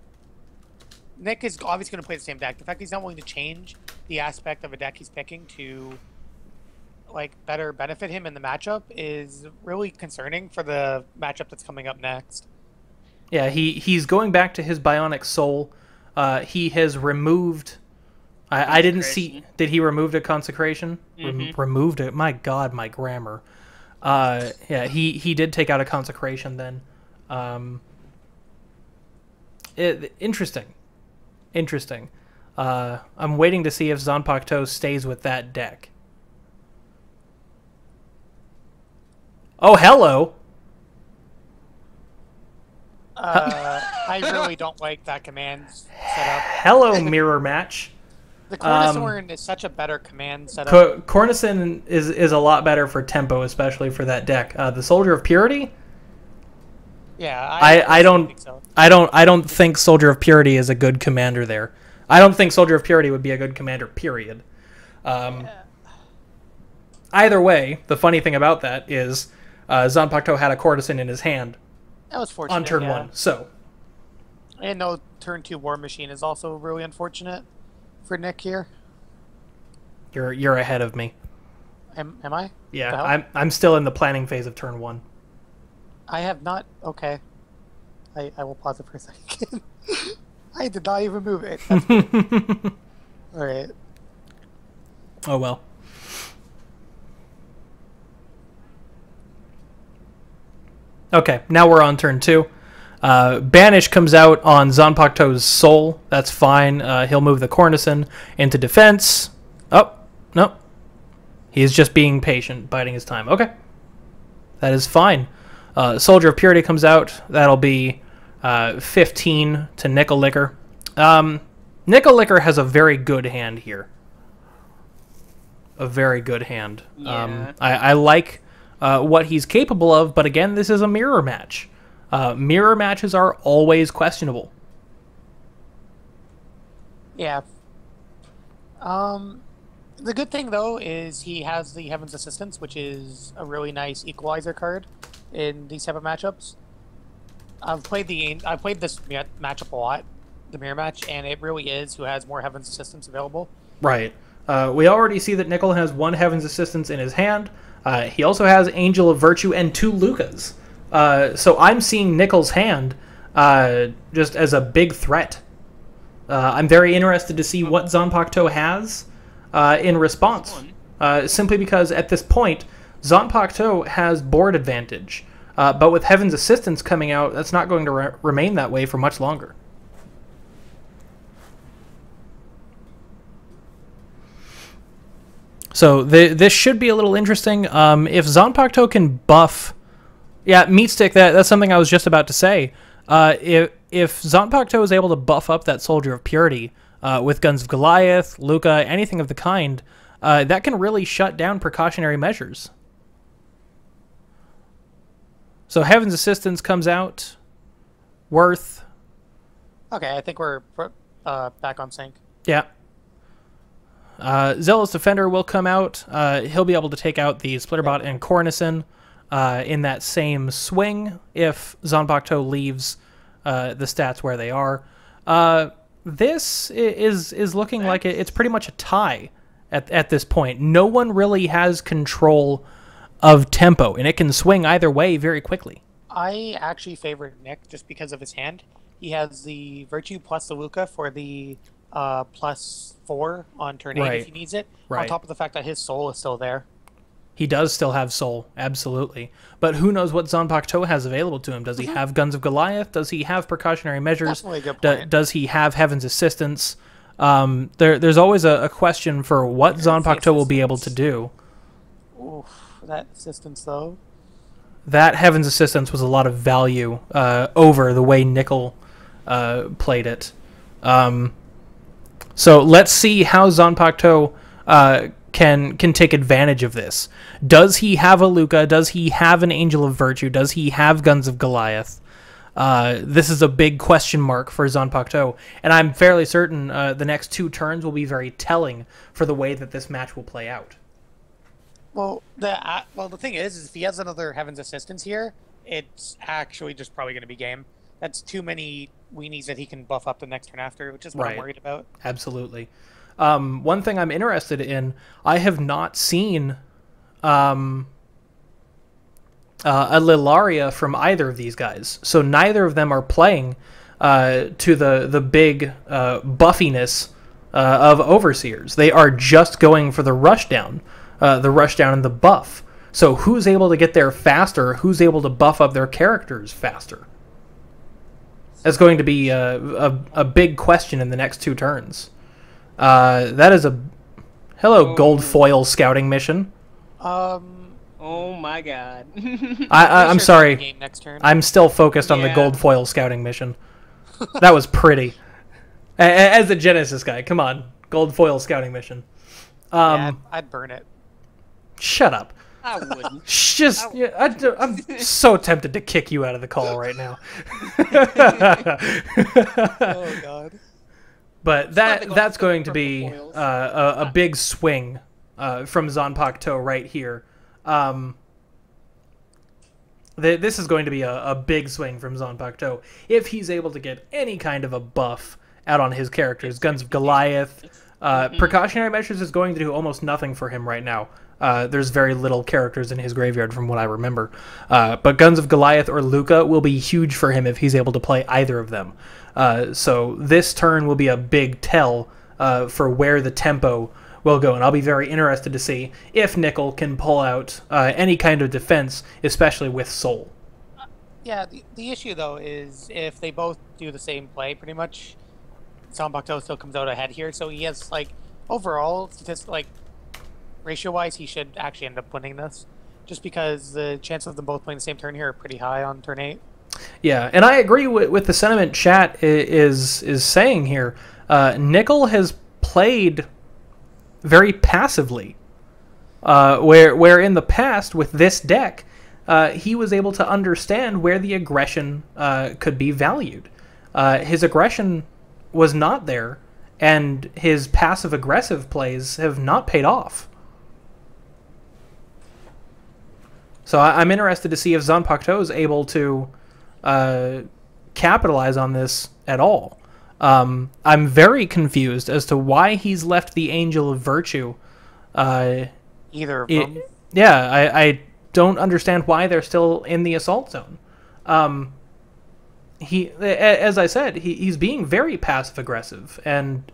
Nick is obviously going to play the same deck. The fact that he's not willing to change the aspect of a deck he's picking to, like, better benefit him in the matchup is really concerning for the matchup that's coming up next. Yeah, he's going back to his Bionic Soul. He has removed... I didn't see... Did he remove a Consecration? Mm-hmm. Removed it? My God, my grammar. Yeah, he did take out a Consecration then. Interesting. I'm waiting to see if Zanpakuto stays with that deck. Oh, hello. I really don't like that command setup. Hello, mirror match. The Cornisorn is such a better command setup. Cornison is a lot better for tempo, especially for that deck. The Soldier of Purity. Yeah, I don't think so. I don't think Soldier of Purity is a good commander there. I don't think Soldier of Purity would be a good commander. Period. Either way, the funny thing about that is Zanpakuto had a Courtesan in his hand That was fortunate. on turn yeah. 1. So And no turn 2 War Machine is also really unfortunate for Nick here. you're ahead of me. Am I? The Yeah, hell? I'm still in the planning phase of turn 1. I have not. Okay. I will pause it for a second. I did not even move it. All right. Oh well. Okay, now we're on turn 2. Banish comes out on Zanpakuto's Soul. That's fine. He'll move the Cornisan into defense. Oh, no. He's just being patient, biding his time. Okay. That is fine. Soldier of Purity comes out. That'll be 15 to Nickel Licker. Nickel Licker has a very good hand here. A very good hand. Yeah. I like what he's capable of, but again, this is a mirror match. Mirror matches are always questionable. Yeah. The good thing though is he has the Heaven's Assistance, which is a really nice equalizer card in these type of matchups. I've played this matchup a lot, the mirror match, and it really is who has more Heaven's Assistance available. Right. We already see that Nickel has 1 Heaven's Assistance in his hand. He also has Angel of Virtue and 2 Lukas. So I'm seeing Nickel's hand just as a big threat. I'm very interested to see what Zanpakuto has in response. Simply because at this point, Zanpakuto has board advantage. But with Heaven's Assistance coming out, that's not going to remain that way for much longer. So this should be a little interesting. If Zanpakuto can buff... Yeah, Meat Stick, that's something I was just about to say. If Zanpakuto is able to buff up that Soldier of Purity with Guns of Goliath, Luka, anything of the kind, that can really shut down precautionary measures. So Heaven's Assistance comes out. Worth. Okay, I think we're back on sync. Yeah. Zealous Defender will come out. He'll be able to take out the Splitterbot and Cornisan in that same swing if Zanpakuto leaves the stats where they are. This is looking like it's pretty much a tie at this point. No one really has control of tempo, and it can swing either way very quickly. I actually favored Nick just because of his hand. He has the Virtue plus the Luka for the +4 on turn 8 Right. if he needs it. Right. On top of the fact that his soul is still there. He does still have Soul, absolutely. But who knows what Zanpakuto has available to him? Does he have Guns of Goliath? Does he have precautionary measures? Definitely a good point. Does he have Heaven's Assistance? There's always a question for what Zanpakuto will be able to do. Oof, that assistance though. That Heaven's Assistance was a lot of value over the way Nickel played it. So let's see how Zanpakuto can take advantage of this. Does he have a Luka? Does he have an Angel of Virtue? Does he have Guns of Goliath? This is a big question mark for Zanpakuto, and I'm fairly certain the next 2 turns will be very telling for the way that this match will play out. Well, the thing is if he has another Heaven's Assistance here, it's actually just probably going to be game. That's too many weenies that he can buff up the next turn after, which is what I'm worried about. Absolutely. One thing I'm interested in, I have not seen a Lilaria from either of these guys. So neither of them are playing to the big buffiness of Overseers. They are just going for the rushdown and the buff. So who's able to get there faster? Who's able to buff up their characters faster? That's going to be a big question in the next 2 turns. That is a... Hello, Gold Foil Scouting Mission. Oh my god. I'm sorry. Game next turn. I'm still focused on the Yeah. gold foil scouting mission. That was pretty. As a Genesis guy, come on, gold foil scouting mission. Yeah, I'd burn it. Shut up. I wouldn't. Just, yeah, I'm so tempted to kick you out of the call right now. Oh god. But that's going to be foils. a big swing from Zanpakuto To right here. This is going to be a big swing from Zanpakuto To if he's able to get any kind of a buff out on his characters. Guns of Goliath. Precautionary Measures is going to do almost nothing for him right now. There's very little characters in his graveyard from what I remember. But Guns of Goliath or Luca will be huge for him if he's able to play either of them. So this turn will be a big tell for where the tempo will go. And I'll be very interested to see if Nickel can pull out any kind of defense, especially with Soul. Yeah, the issue though is if they both do the same play, pretty much, Zanpakuto still comes out ahead here. So he has like overall ratio-wise, he should actually end up winning this, just because the chances of them both playing the same turn here are pretty high on turn 8. Yeah, and I agree with the sentiment chat is saying here. Nickel has played very passively, where in the past with this deck, he was able to understand where the aggression could be valued. His aggression was not there, and his passive-aggressive plays have not paid off. So I'm interested to see if Zanpakuto is able to capitalize on this at all. I'm very confused as to why he's left the Angel of Virtue. Either of them. Yeah, I don't understand why they're still in the Assault Zone. As I said, he's being very passive-aggressive, and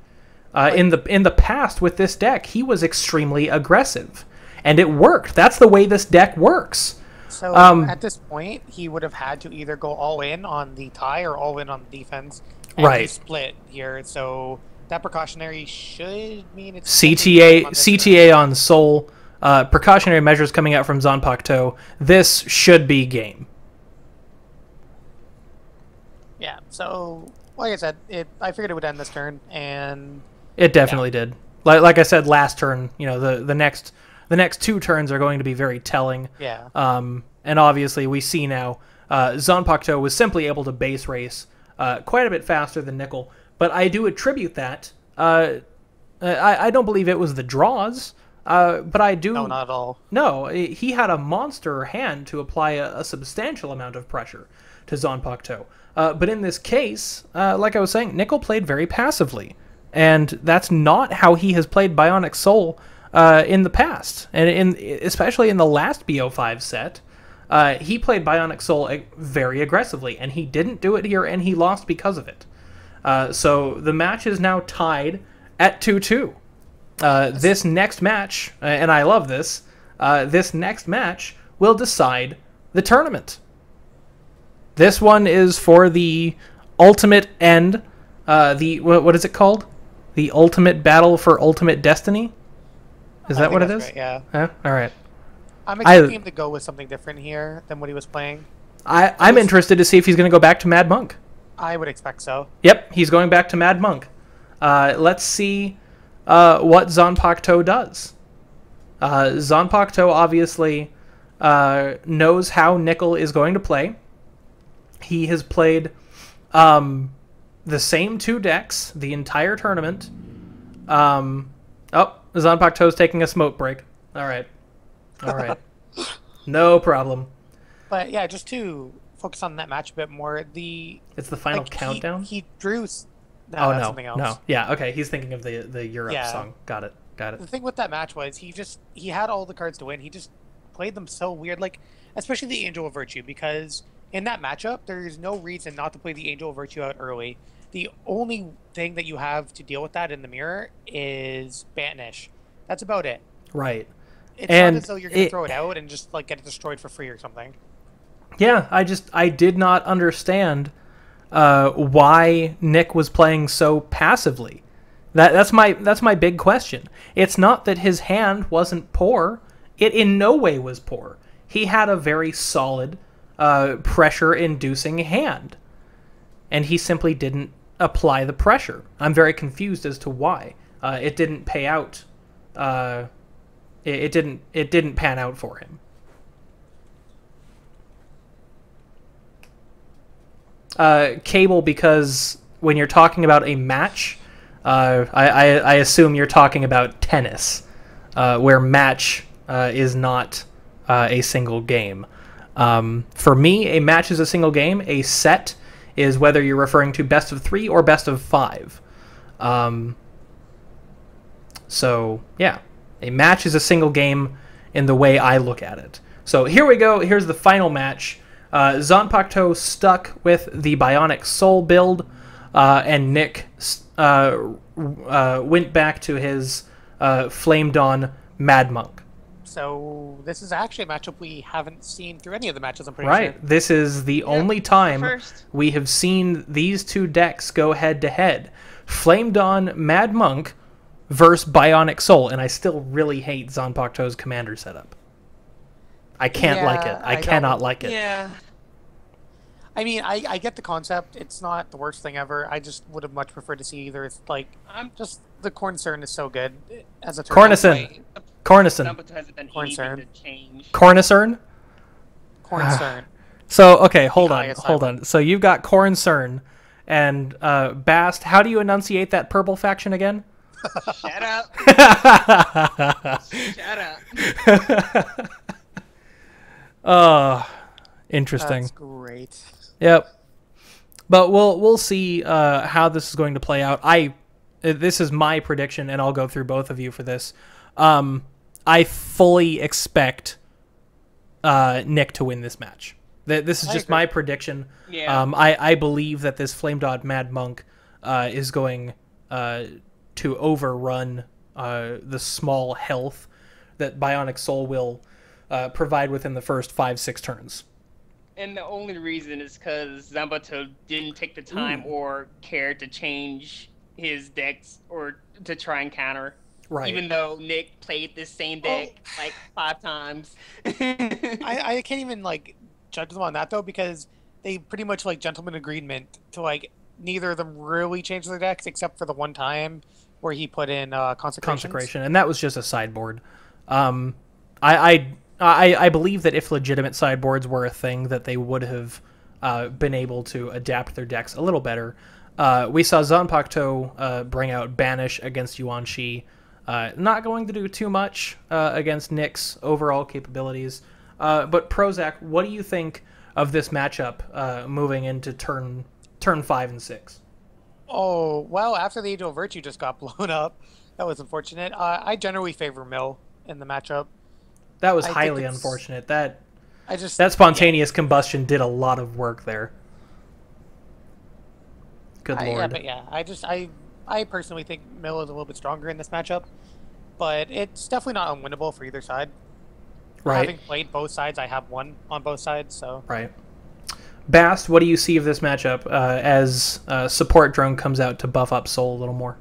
in the past with this deck, he was extremely aggressive. And it worked. That's the way this deck works. So at this point, he would have had to either go all in on the tie or all in on the defense. And Right. he split here. So that precautionary should mean it's CTA on Soul. Precautionary measures coming out from Zanpakuto To. This should be game. Yeah. So like I said, I figured it would end this turn, and It definitely did. Like I said last turn, you know, the next two turns are going to be very telling. yeah. And obviously we see now Zanpakuto To was simply able to base race quite a bit faster than Nickel. But I do attribute that. I don't believe it was the draws, but I do... No, not at all. No, he had a monster hand to apply a substantial amount of pressure to Zanpakuto To. But in this case, like I was saying, Nickel played very passively. And that's not how he has played Bionic Soul in the past. And especially in the last BO5 set, he played Bionic Soul very aggressively. And he didn't do it here, and he lost because of it. So the match is now tied at 2-2. This next match, and I love this, this next match will decide the tournament. This one is for the ultimate end. What is it called? The ultimate battle for ultimate destiny? Is that what it is? Right, yeah. Yeah? All right. I'm expecting him to go with something different here than what he was playing. I'm interested to see if he's going to go back to Mad Monk. I would expect so. Yep, he's going back to Mad Monk. Let's see what Zanpakuto To does. Zanpakuto To obviously knows how Nickel is going to play. He has played the same two decks the entire tournament. Zanpakuto To's taking a smoke break. All right. No problem. But yeah, just to focus on that match a bit more, It's the final countdown? He drew. No, something else. no. Yeah, okay. He's thinking of the Europe song. Got it. The thing with that match was he had all the cards to win. He just played them so weird, like especially the Angel of Virtue, because in that matchup there's no reason not to play the Angel of Virtue out early. The only thing that you have to deal with that in the mirror is Banish. That's about it. Right. It's And not as though you're gonna throw it out and just like get it destroyed for free or something. Yeah, I did not understand why Nick was playing so passively. That's my big question. It's not that his hand wasn't poor. it in no way was poor. He had a very solid pressure-inducing hand, and he simply didn't apply the pressure. I'm very confused as to why it didn't pay out. It didn't pan out for him. Cable, because when you're talking about a match, I assume you're talking about tennis, where match is not a single game. For me, a match is a single game. A set is whether you're referring to best of 3 or best of 5. So, yeah. A match is a single game in the way I look at it. So here we go. Here's the final match. Zanpakuto stuck with the Bionic Soul build, and Nick went back to his Flame Dawn Mad Monk. So this is actually a matchup we haven't seen through any of the matches, I'm pretty Right. sure. This is the only time we have seen these two decks go head-to-head. Flame Dawn Mad Monk versus Bionic Soul, and I still really hate Zanpakuto's commander setup. I can't like it. I cannot like it. Yeah. I mean, I get the concept. It's not the worst thing ever. I just would have much preferred to see either. It's like, just the Corncern is so good as a turn. Cornicern. Cornicern. Cornicern? Corncern. So, okay, hold on. So you've got Corncern and Bast. How do you enunciate that purple faction again? Shut up. Shut up. Interesting. That's great. Yep. But we'll see how this is going to play out. This is my prediction, and I'll go through both of you for this. I fully expect Nick to win this match. This is just my prediction. Yeah. I believe that this Flame Dawn Mad Monk is going to overrun the small health that Bionic Soul will provide within the first 5-6 turns. And the only reason is because Zanpakuto didn't take the time or care to change his decks or to try and counter. Right. Even though Nick played this same deck like 5 times. I can't even like judge them on that though, because they pretty much like gentleman agreement to like neither of them really changed their decks except for the one time where he put in Consecration, and that was just a sideboard. I believe that if legitimate sideboards were a thing, that they would have been able to adapt their decks a little better. We saw Zanpakuto bring out Banish against Yuan Shi. Not going to do too much against Nick's overall capabilities. But Prozac, what do you think of this matchup moving into turn 5 and 6? Oh, well, after the Age of Virtue just got blown up, that was unfortunate. I generally favor Mill in the matchup. That was highly unfortunate. That just that spontaneous combustion did a lot of work there. Good lord. I personally think Mill is a little bit stronger in this matchup, but it's definitely not unwinnable for either side. Right. Having played both sides, I have won on both sides, so. Right. Bast, what do you see of this matchup as Support Drone comes out to buff up Soul a little more?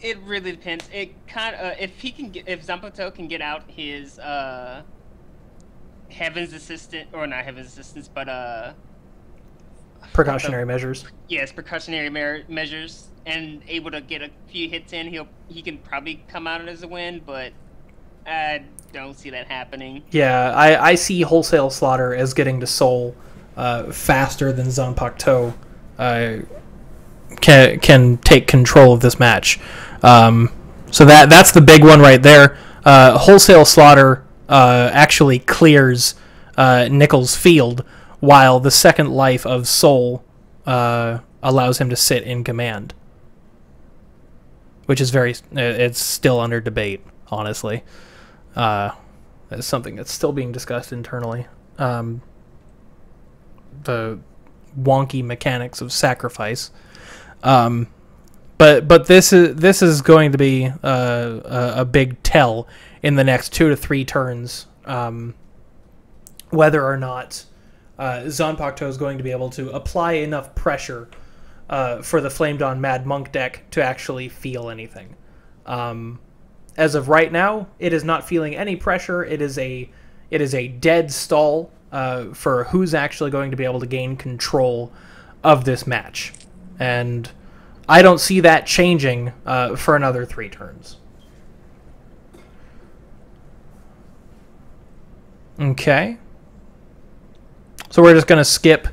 It really depends. It kind of if Zanpakuto can get out his Heaven's Assistant, or not Heaven's Assistance, but precautionary measures. Yes, precautionary measures, and able to get a few hits in, he can probably come out as a win, but I don't see that happening. Yeah, I see Wholesale Slaughter as getting to Soul faster than Zanpakuto can take control of this match. So that's the big one right there. Wholesale Slaughter actually clears Nickel's field, while the second life of Soul allows him to sit in command, which is it's still under debate, honestly. It's something that's still being discussed internally. The wonky mechanics of sacrifice. But this is going to be a big tell in the next 2 to 3 turns, whether or not Zanpakuto is going to be able to apply enough pressure for the Flame Dawn Mad Monk deck to actually feel anything. As of right now, it is not feeling any pressure. It is a dead stall for who's actually going to be able to gain control of this match. And I don't see that changing for another 3 turns. Okay. So we're just going to skip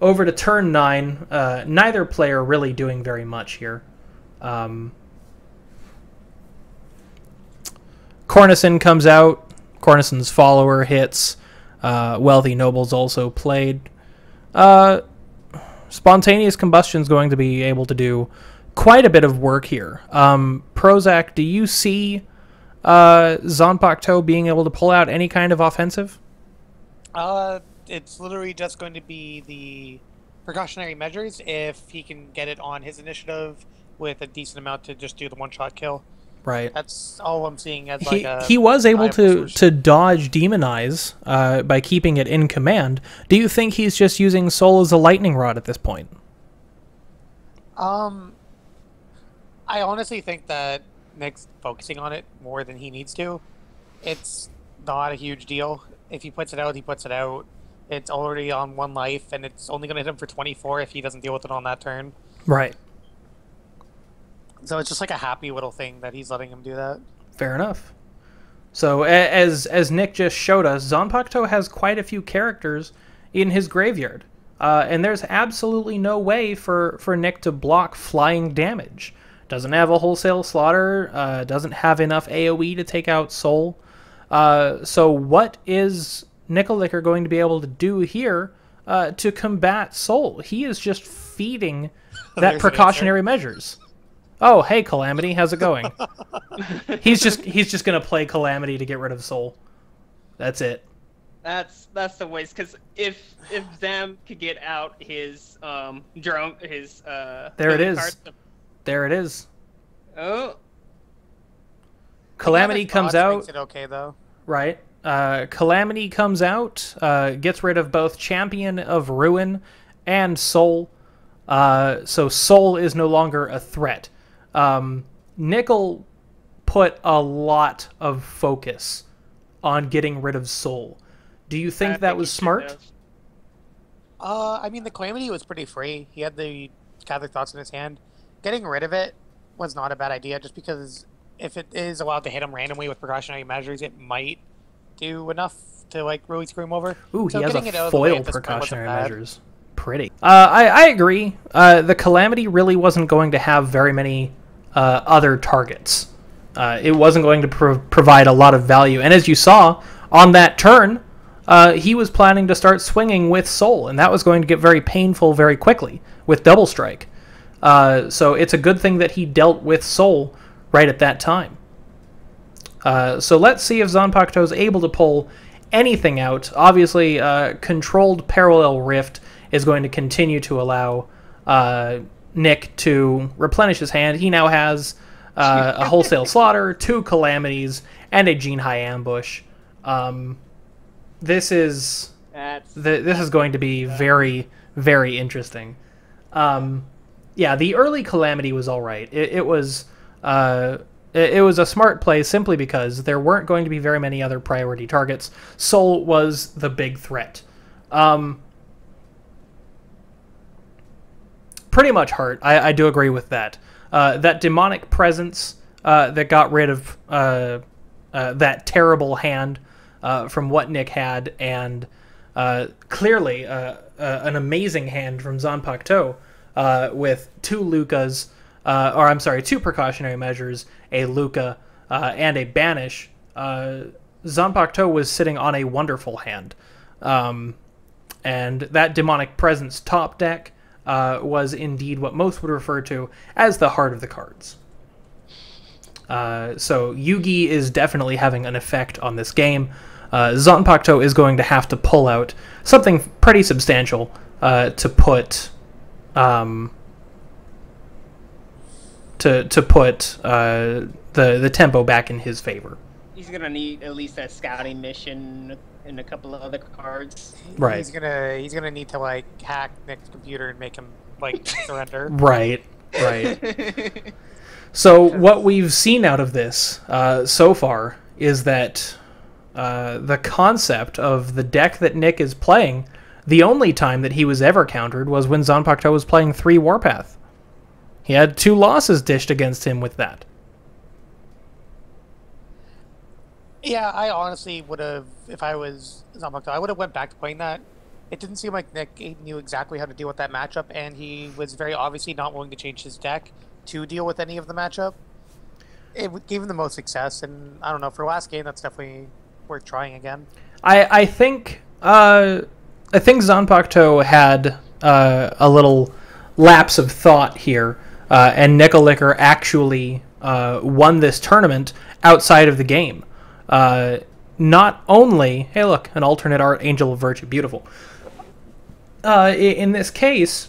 over to turn 9. Neither player really doing very much here. Cornison comes out. Cornison's follower hits. Wealthy Nobles also played. Spontaneous Combustion's going to be able to do quite a bit of work here. Prozac, do you see Zanpakuto being able to pull out any kind of offensive? It's literally just going to be the precautionary measures if he can get it on his initiative with a decent amount to just do the one-shot kill. Right. That's all I'm seeing as he was able to dodge Demonize by keeping it in command. Do you think he's just using Soul as a lightning rod at this point? I honestly think that Nick's focusing on it more than he needs to. It's not a huge deal. If he puts it out, he puts it out. It's already on 1 life, and it's only going to hit him for 24 if he doesn't deal with it on that turn. Right. So it's just like a happy little thing that he's letting him do that. Fair enough. So as Nick just showed us, Zanpakuto has quite a few characters in his graveyard. And there's absolutely no way for Nick to block flying damage. Doesn't have a wholesale slaughter, doesn't have enough AoE to take out Soul. So what is Nicolicker going to be able to do here to combat Soul? He is just feeding that precautionary measures. Oh, hey Calamity, how's it going? he's just gonna play Calamity to get rid of Soul. That's it. That's the waste, because if Zam could get out his there it is. There it is. Oh. Calamity comes out. Makes it okay though. Right. Calamity comes out, gets rid of both Champion of Ruin and Soul. So Soul is no longer a threat. Nickel put a lot of focus on getting rid of Soul. Do you think that was smart? I mean, the Calamity was pretty free. He had the Catholic Thoughts in his hand. Getting rid of it was not a bad idea, just because if it is allowed to hit him randomly with precautionary measures, it might do enough to like really screw him over. Ooh, so he has a foil precautionary measures. Pretty. I agree. The Calamity really wasn't going to have very many other targets. It wasn't going to provide a lot of value. And as you saw, on that turn, he was planning to start swinging with Soul, and that was going to get very painful very quickly with Double Strike. So it's a good thing that he dealt with Soul right at that time. So let's see if Zanpakuto is able to pull anything out. Obviously, Controlled Parallel Rift is going to continue to allow Nick to replenish his hand. He now has a Wholesale Slaughter, 2 Calamities, and a Gene High Ambush. This is going to be very, very interesting. Yeah, the early Calamity was all right. It was a smart play simply because there weren't going to be very many other priority targets. Soul was the big threat. Pretty much Heart. I do agree with that. That Demonic Presence that got rid of that terrible hand from what Nick had, and clearly an amazing hand from Zanpakuto with 2 Lukas, or I'm sorry, 2 precautionary measures, a Luka, and a Banish. Zanpakuto was sitting on a wonderful hand. And that Demonic Presence top deck was indeed what most would refer to as the heart of the cards. So Yugi is definitely having an effect on this game. Zanpakuto is going to have to pull out something pretty substantial to put the tempo back in his favor. He's gonna need at least a scouting mission and a couple of other cards. Right. He's gonna need to like hack Nick's computer and make him like surrender. Right. So what we've seen out of this so far is that the concept of the deck that Nick is playing, the only time that he was ever countered was when Zanpakuto was playing 3 Warpath. He had 2 losses dished against him with that. Yeah, I honestly would have, if I was Zanpakuto, I would have went back to playing that. It didn't seem like Nick knew exactly how to deal with that matchup, and he was very obviously not willing to change his deck to deal with any of the matchup. It gave him the most success, and I don't know, for last game, that's definitely worth trying again. I think Zanpakuto had a little lapse of thought here, and Nickel Licker actually won this tournament outside of the game. Not only, hey look, an alternate art Angel of Virtue, beautiful. In this case,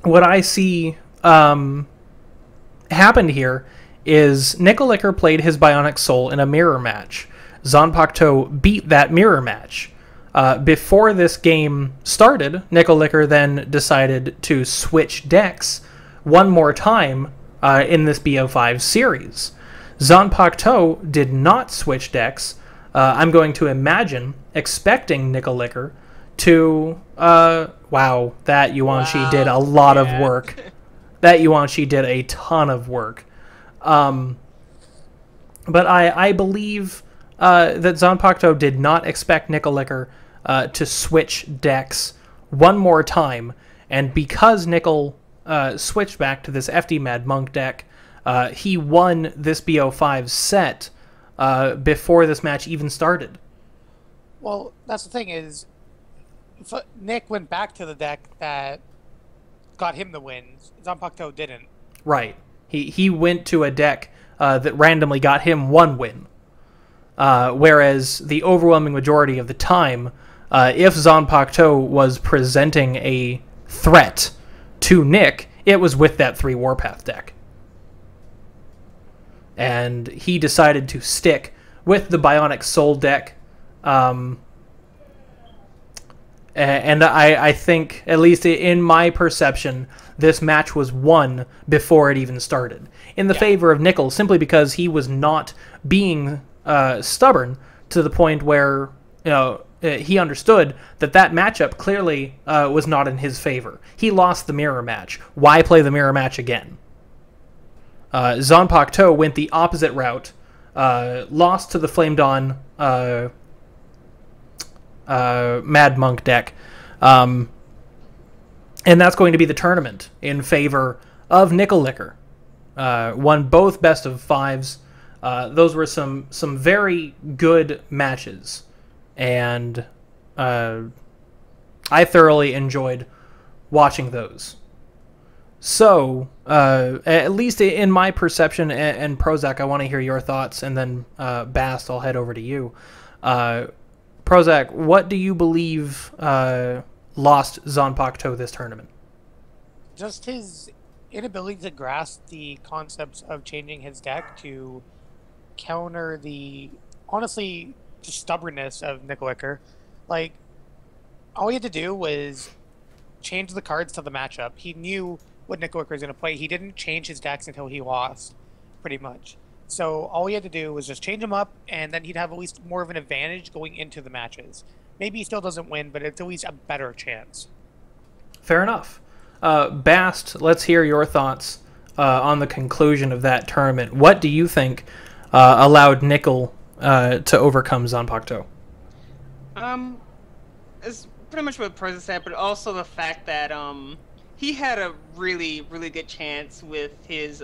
what I see happened here is Nickel Licker played his Bionic Soul in a mirror match. Zanpakuto beat that mirror match. Before this game started, Nickel Licker then decided to switch decks one more time in this BO5 series. Zanpakuto did not switch decks. I'm going to imagine, expecting Nickel Licker to... wow, that Yuanshi did a lot of work. That Yuanshi did a ton of work. But I believe that Zanpakuto did not expect Nickel Licker to switch decks one more time, and because Nickel switched back to this FD Mad Monk deck, he won this BO5 set before this match even started. Well, that's the thing is, Nick went back to the deck that got him the wins. Zanpakuto didn't. Right. He went to a deck that randomly got him 1 win. Whereas the overwhelming majority of the time, if Zanpakuto was presenting a threat to Nick, it was with that 3 Warpath deck. And he decided to stick with the Bionic Soul deck. And I think, at least in my perception, this match was won before it even started, in the favor of Nickel, simply because he was not being stubborn to the point where he understood that that matchup clearly was not in his favor. He lost the mirror match. Why play the mirror match again? Zanpakuto went the opposite route, lost to the Flame Dawn Mad Monk deck, and that's going to be the tournament in favor of Nickel Licker. Won both best of 5s. Those were some very good matches, and I thoroughly enjoyed watching those. So, at least in my perception, and Prozac, I want to hear your thoughts, and then Bast, I'll head over to you. Prozac, what do you believe lost Zanpakuto this tournament? Just his inability to grasp the concepts of changing his deck to counter the, honestly, just stubbornness of Nickel Licker. Like, all he had to do was change the cards to the matchup. He knew what Nickel Licker was going to play. He didn't change his decks until he lost, pretty much. So all he had to do was just change them up, and then he'd have at least more of an advantage going into the matches. Maybe he still doesn't win, but it's at least a better chance. Fair enough. Bast, let's hear your thoughts on the conclusion of that tournament. What do you think allowed Nickel to overcome Zanpakuto? It's pretty much what Preza said, but also the fact that he had a really, really good chance with his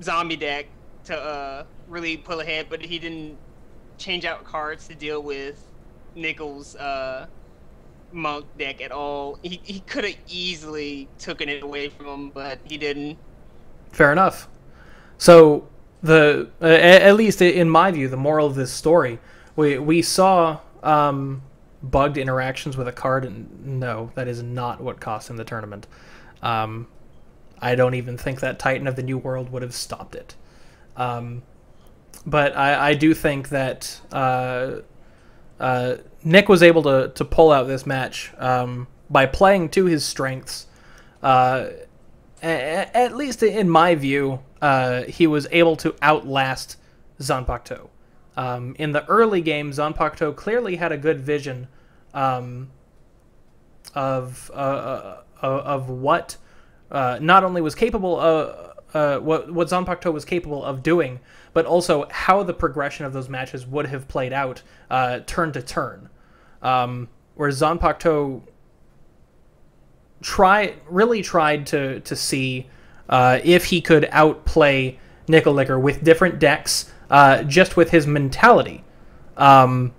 zombie deck to really pull ahead, but he didn't change out cards to deal with Nickel's Monk deck at all. He could have easily taken it away from him, but he didn't. Fair enough. So the at least in my view, the moral of this story, we saw bugged interactions with a card, and no, that is not what cost him the tournament. I don't even think that Titan of the New World would have stopped it. But I do think that Nick was able to pull out this match by playing to his strengths, At least in my view, he was able to outlast Zanpakuto. In the early game, Zanpakuto clearly had a good vision of what not only was capable of what Zanpakuto was capable of doing, but also how the progression of those matches would have played out turn to turn. Where Zanpakuto really tried to see if he could outplay Nicolicker with different decks, just with his mentality. But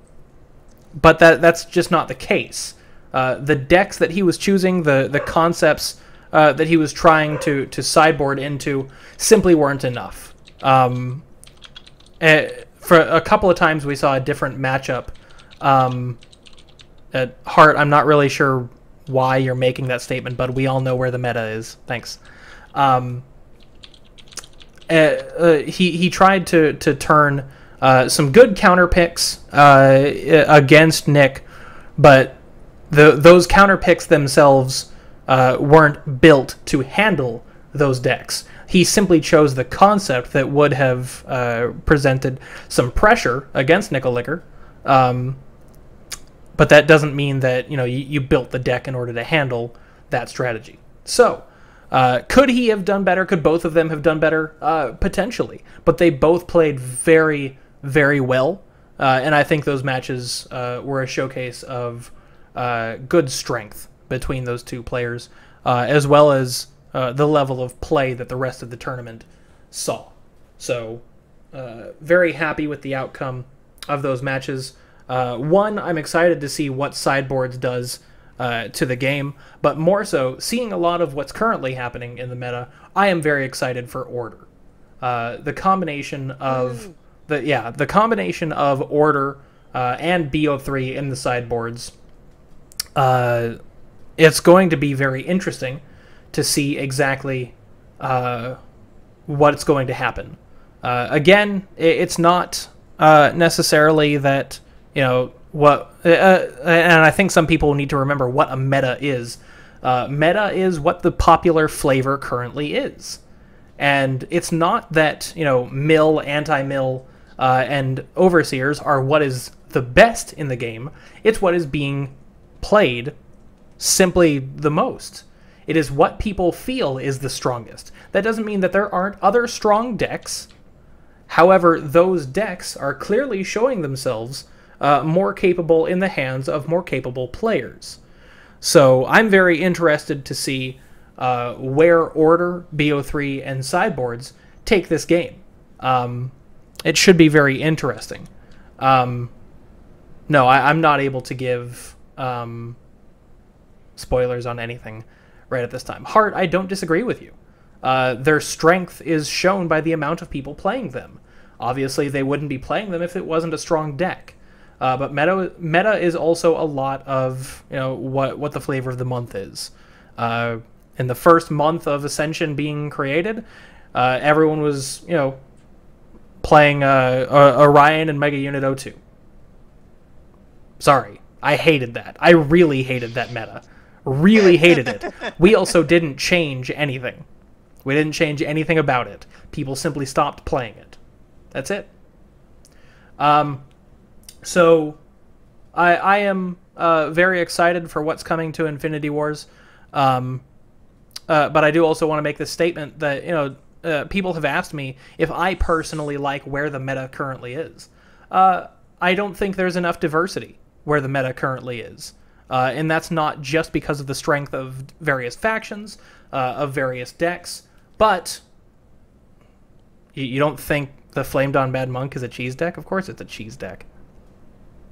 that's just not the case. The decks that he was choosing, the concepts that he was trying to sideboard into, simply weren't enough. For a couple of times we saw a different matchup. At Heart, I'm not really sure why you're making that statement, but we all know where the meta is. Thanks. He tried to turn some good counter picks against Nick, but those counter picks themselves weren't built to handle those decks. He simply chose the concept that would have presented some pressure against Nicolicker, but that doesn't mean that you built the deck in order to handle that strategy. So, could he have done better? Could both of them have done better? Potentially, but they both played very, very well, and I think those matches were a showcase of good strength between those two players, as well as the level of play that the rest of the tournament saw. So, very happy with the outcome of those matches. One, I'm excited to see what Sideboards does to the game, but more so, seeing a lot of what's currently happening in the meta, I am very excited for Order. The combination of the combination of Order and BO3 in the sideboards, it's going to be very interesting to see exactly what's going to happen. Again, it's not necessarily that what, and I think some people need to remember what a meta is. Meta is what the popular flavor currently is, and it's not that mill, anti-mill, and overseers are what is the best in the game. It's what is being played simply the most. It is what people feel is the strongest. That doesn't mean that there aren't other strong decks. However, those decks are clearly showing themselves more capable in the hands of more capable players. So I'm very interested to see where Order, BO3, and Sideboards take this game. It should be very interesting. No, I'm not able to give spoilers on anything right at this time. Heart, I don't disagree with you. Their strength is shown by the amount of people playing them. Obviously, they wouldn't be playing them if it wasn't a strong deck. But meta is also a lot of what the flavor of the month is. In the first month of Ascension being created, everyone was playing Orion and Mega Unit 02. Sorry, I hated that. I really hated that meta. Really hated it. We also didn't change anything. We didn't change anything about it. People simply stopped playing it. That's it. So, I am very excited for what's coming to Infinity Wars. But I do also want to make this statement that, people have asked me if I personally like where the meta currently is. I don't think there's enough diversity where the meta currently is. And that's not just because of the strength of various factions, of various decks, but you don't think the Flame Dawn Bad Monk is a cheese deck? Of course it's a cheese deck.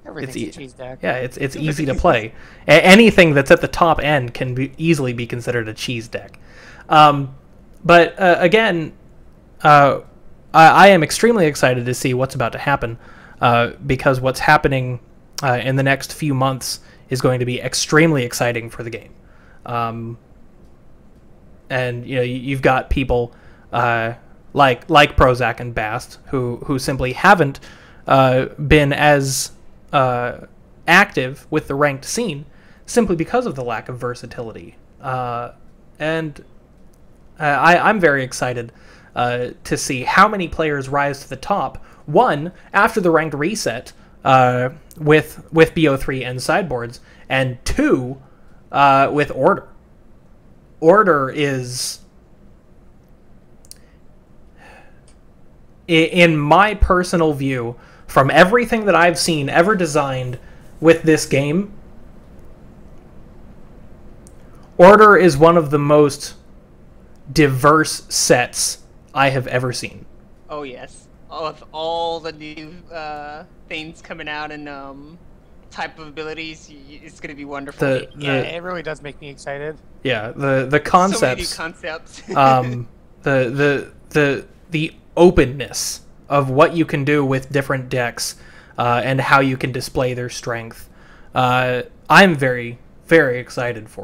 Everything's a cheese deck. Yeah, it's easy to play. Anything that's at the top end can easily be considered a cheese deck. But again, I am extremely excited to see what's about to happen, because what's happening in the next few months is going to be extremely exciting for the game. And you've got people like Prozac and Bast who simply haven't been as active with the ranked scene simply because of the lack of versatility. and I'm very excited to see how many players rise to the top. One, after the ranked reset with BO3 and sideboards, and two, with Order. Order is, in my personal view, from everything that I've seen ever designed with this game, Order is one of the most diverse sets I have ever seen. Oh yes, with all the new things coming out and type of abilities, it's gonna be wonderful. It really does make me excited. Yeah, the concepts. So many concepts. The openness of what you can do with different decks, and how you can display their strength. I'm very, very excited for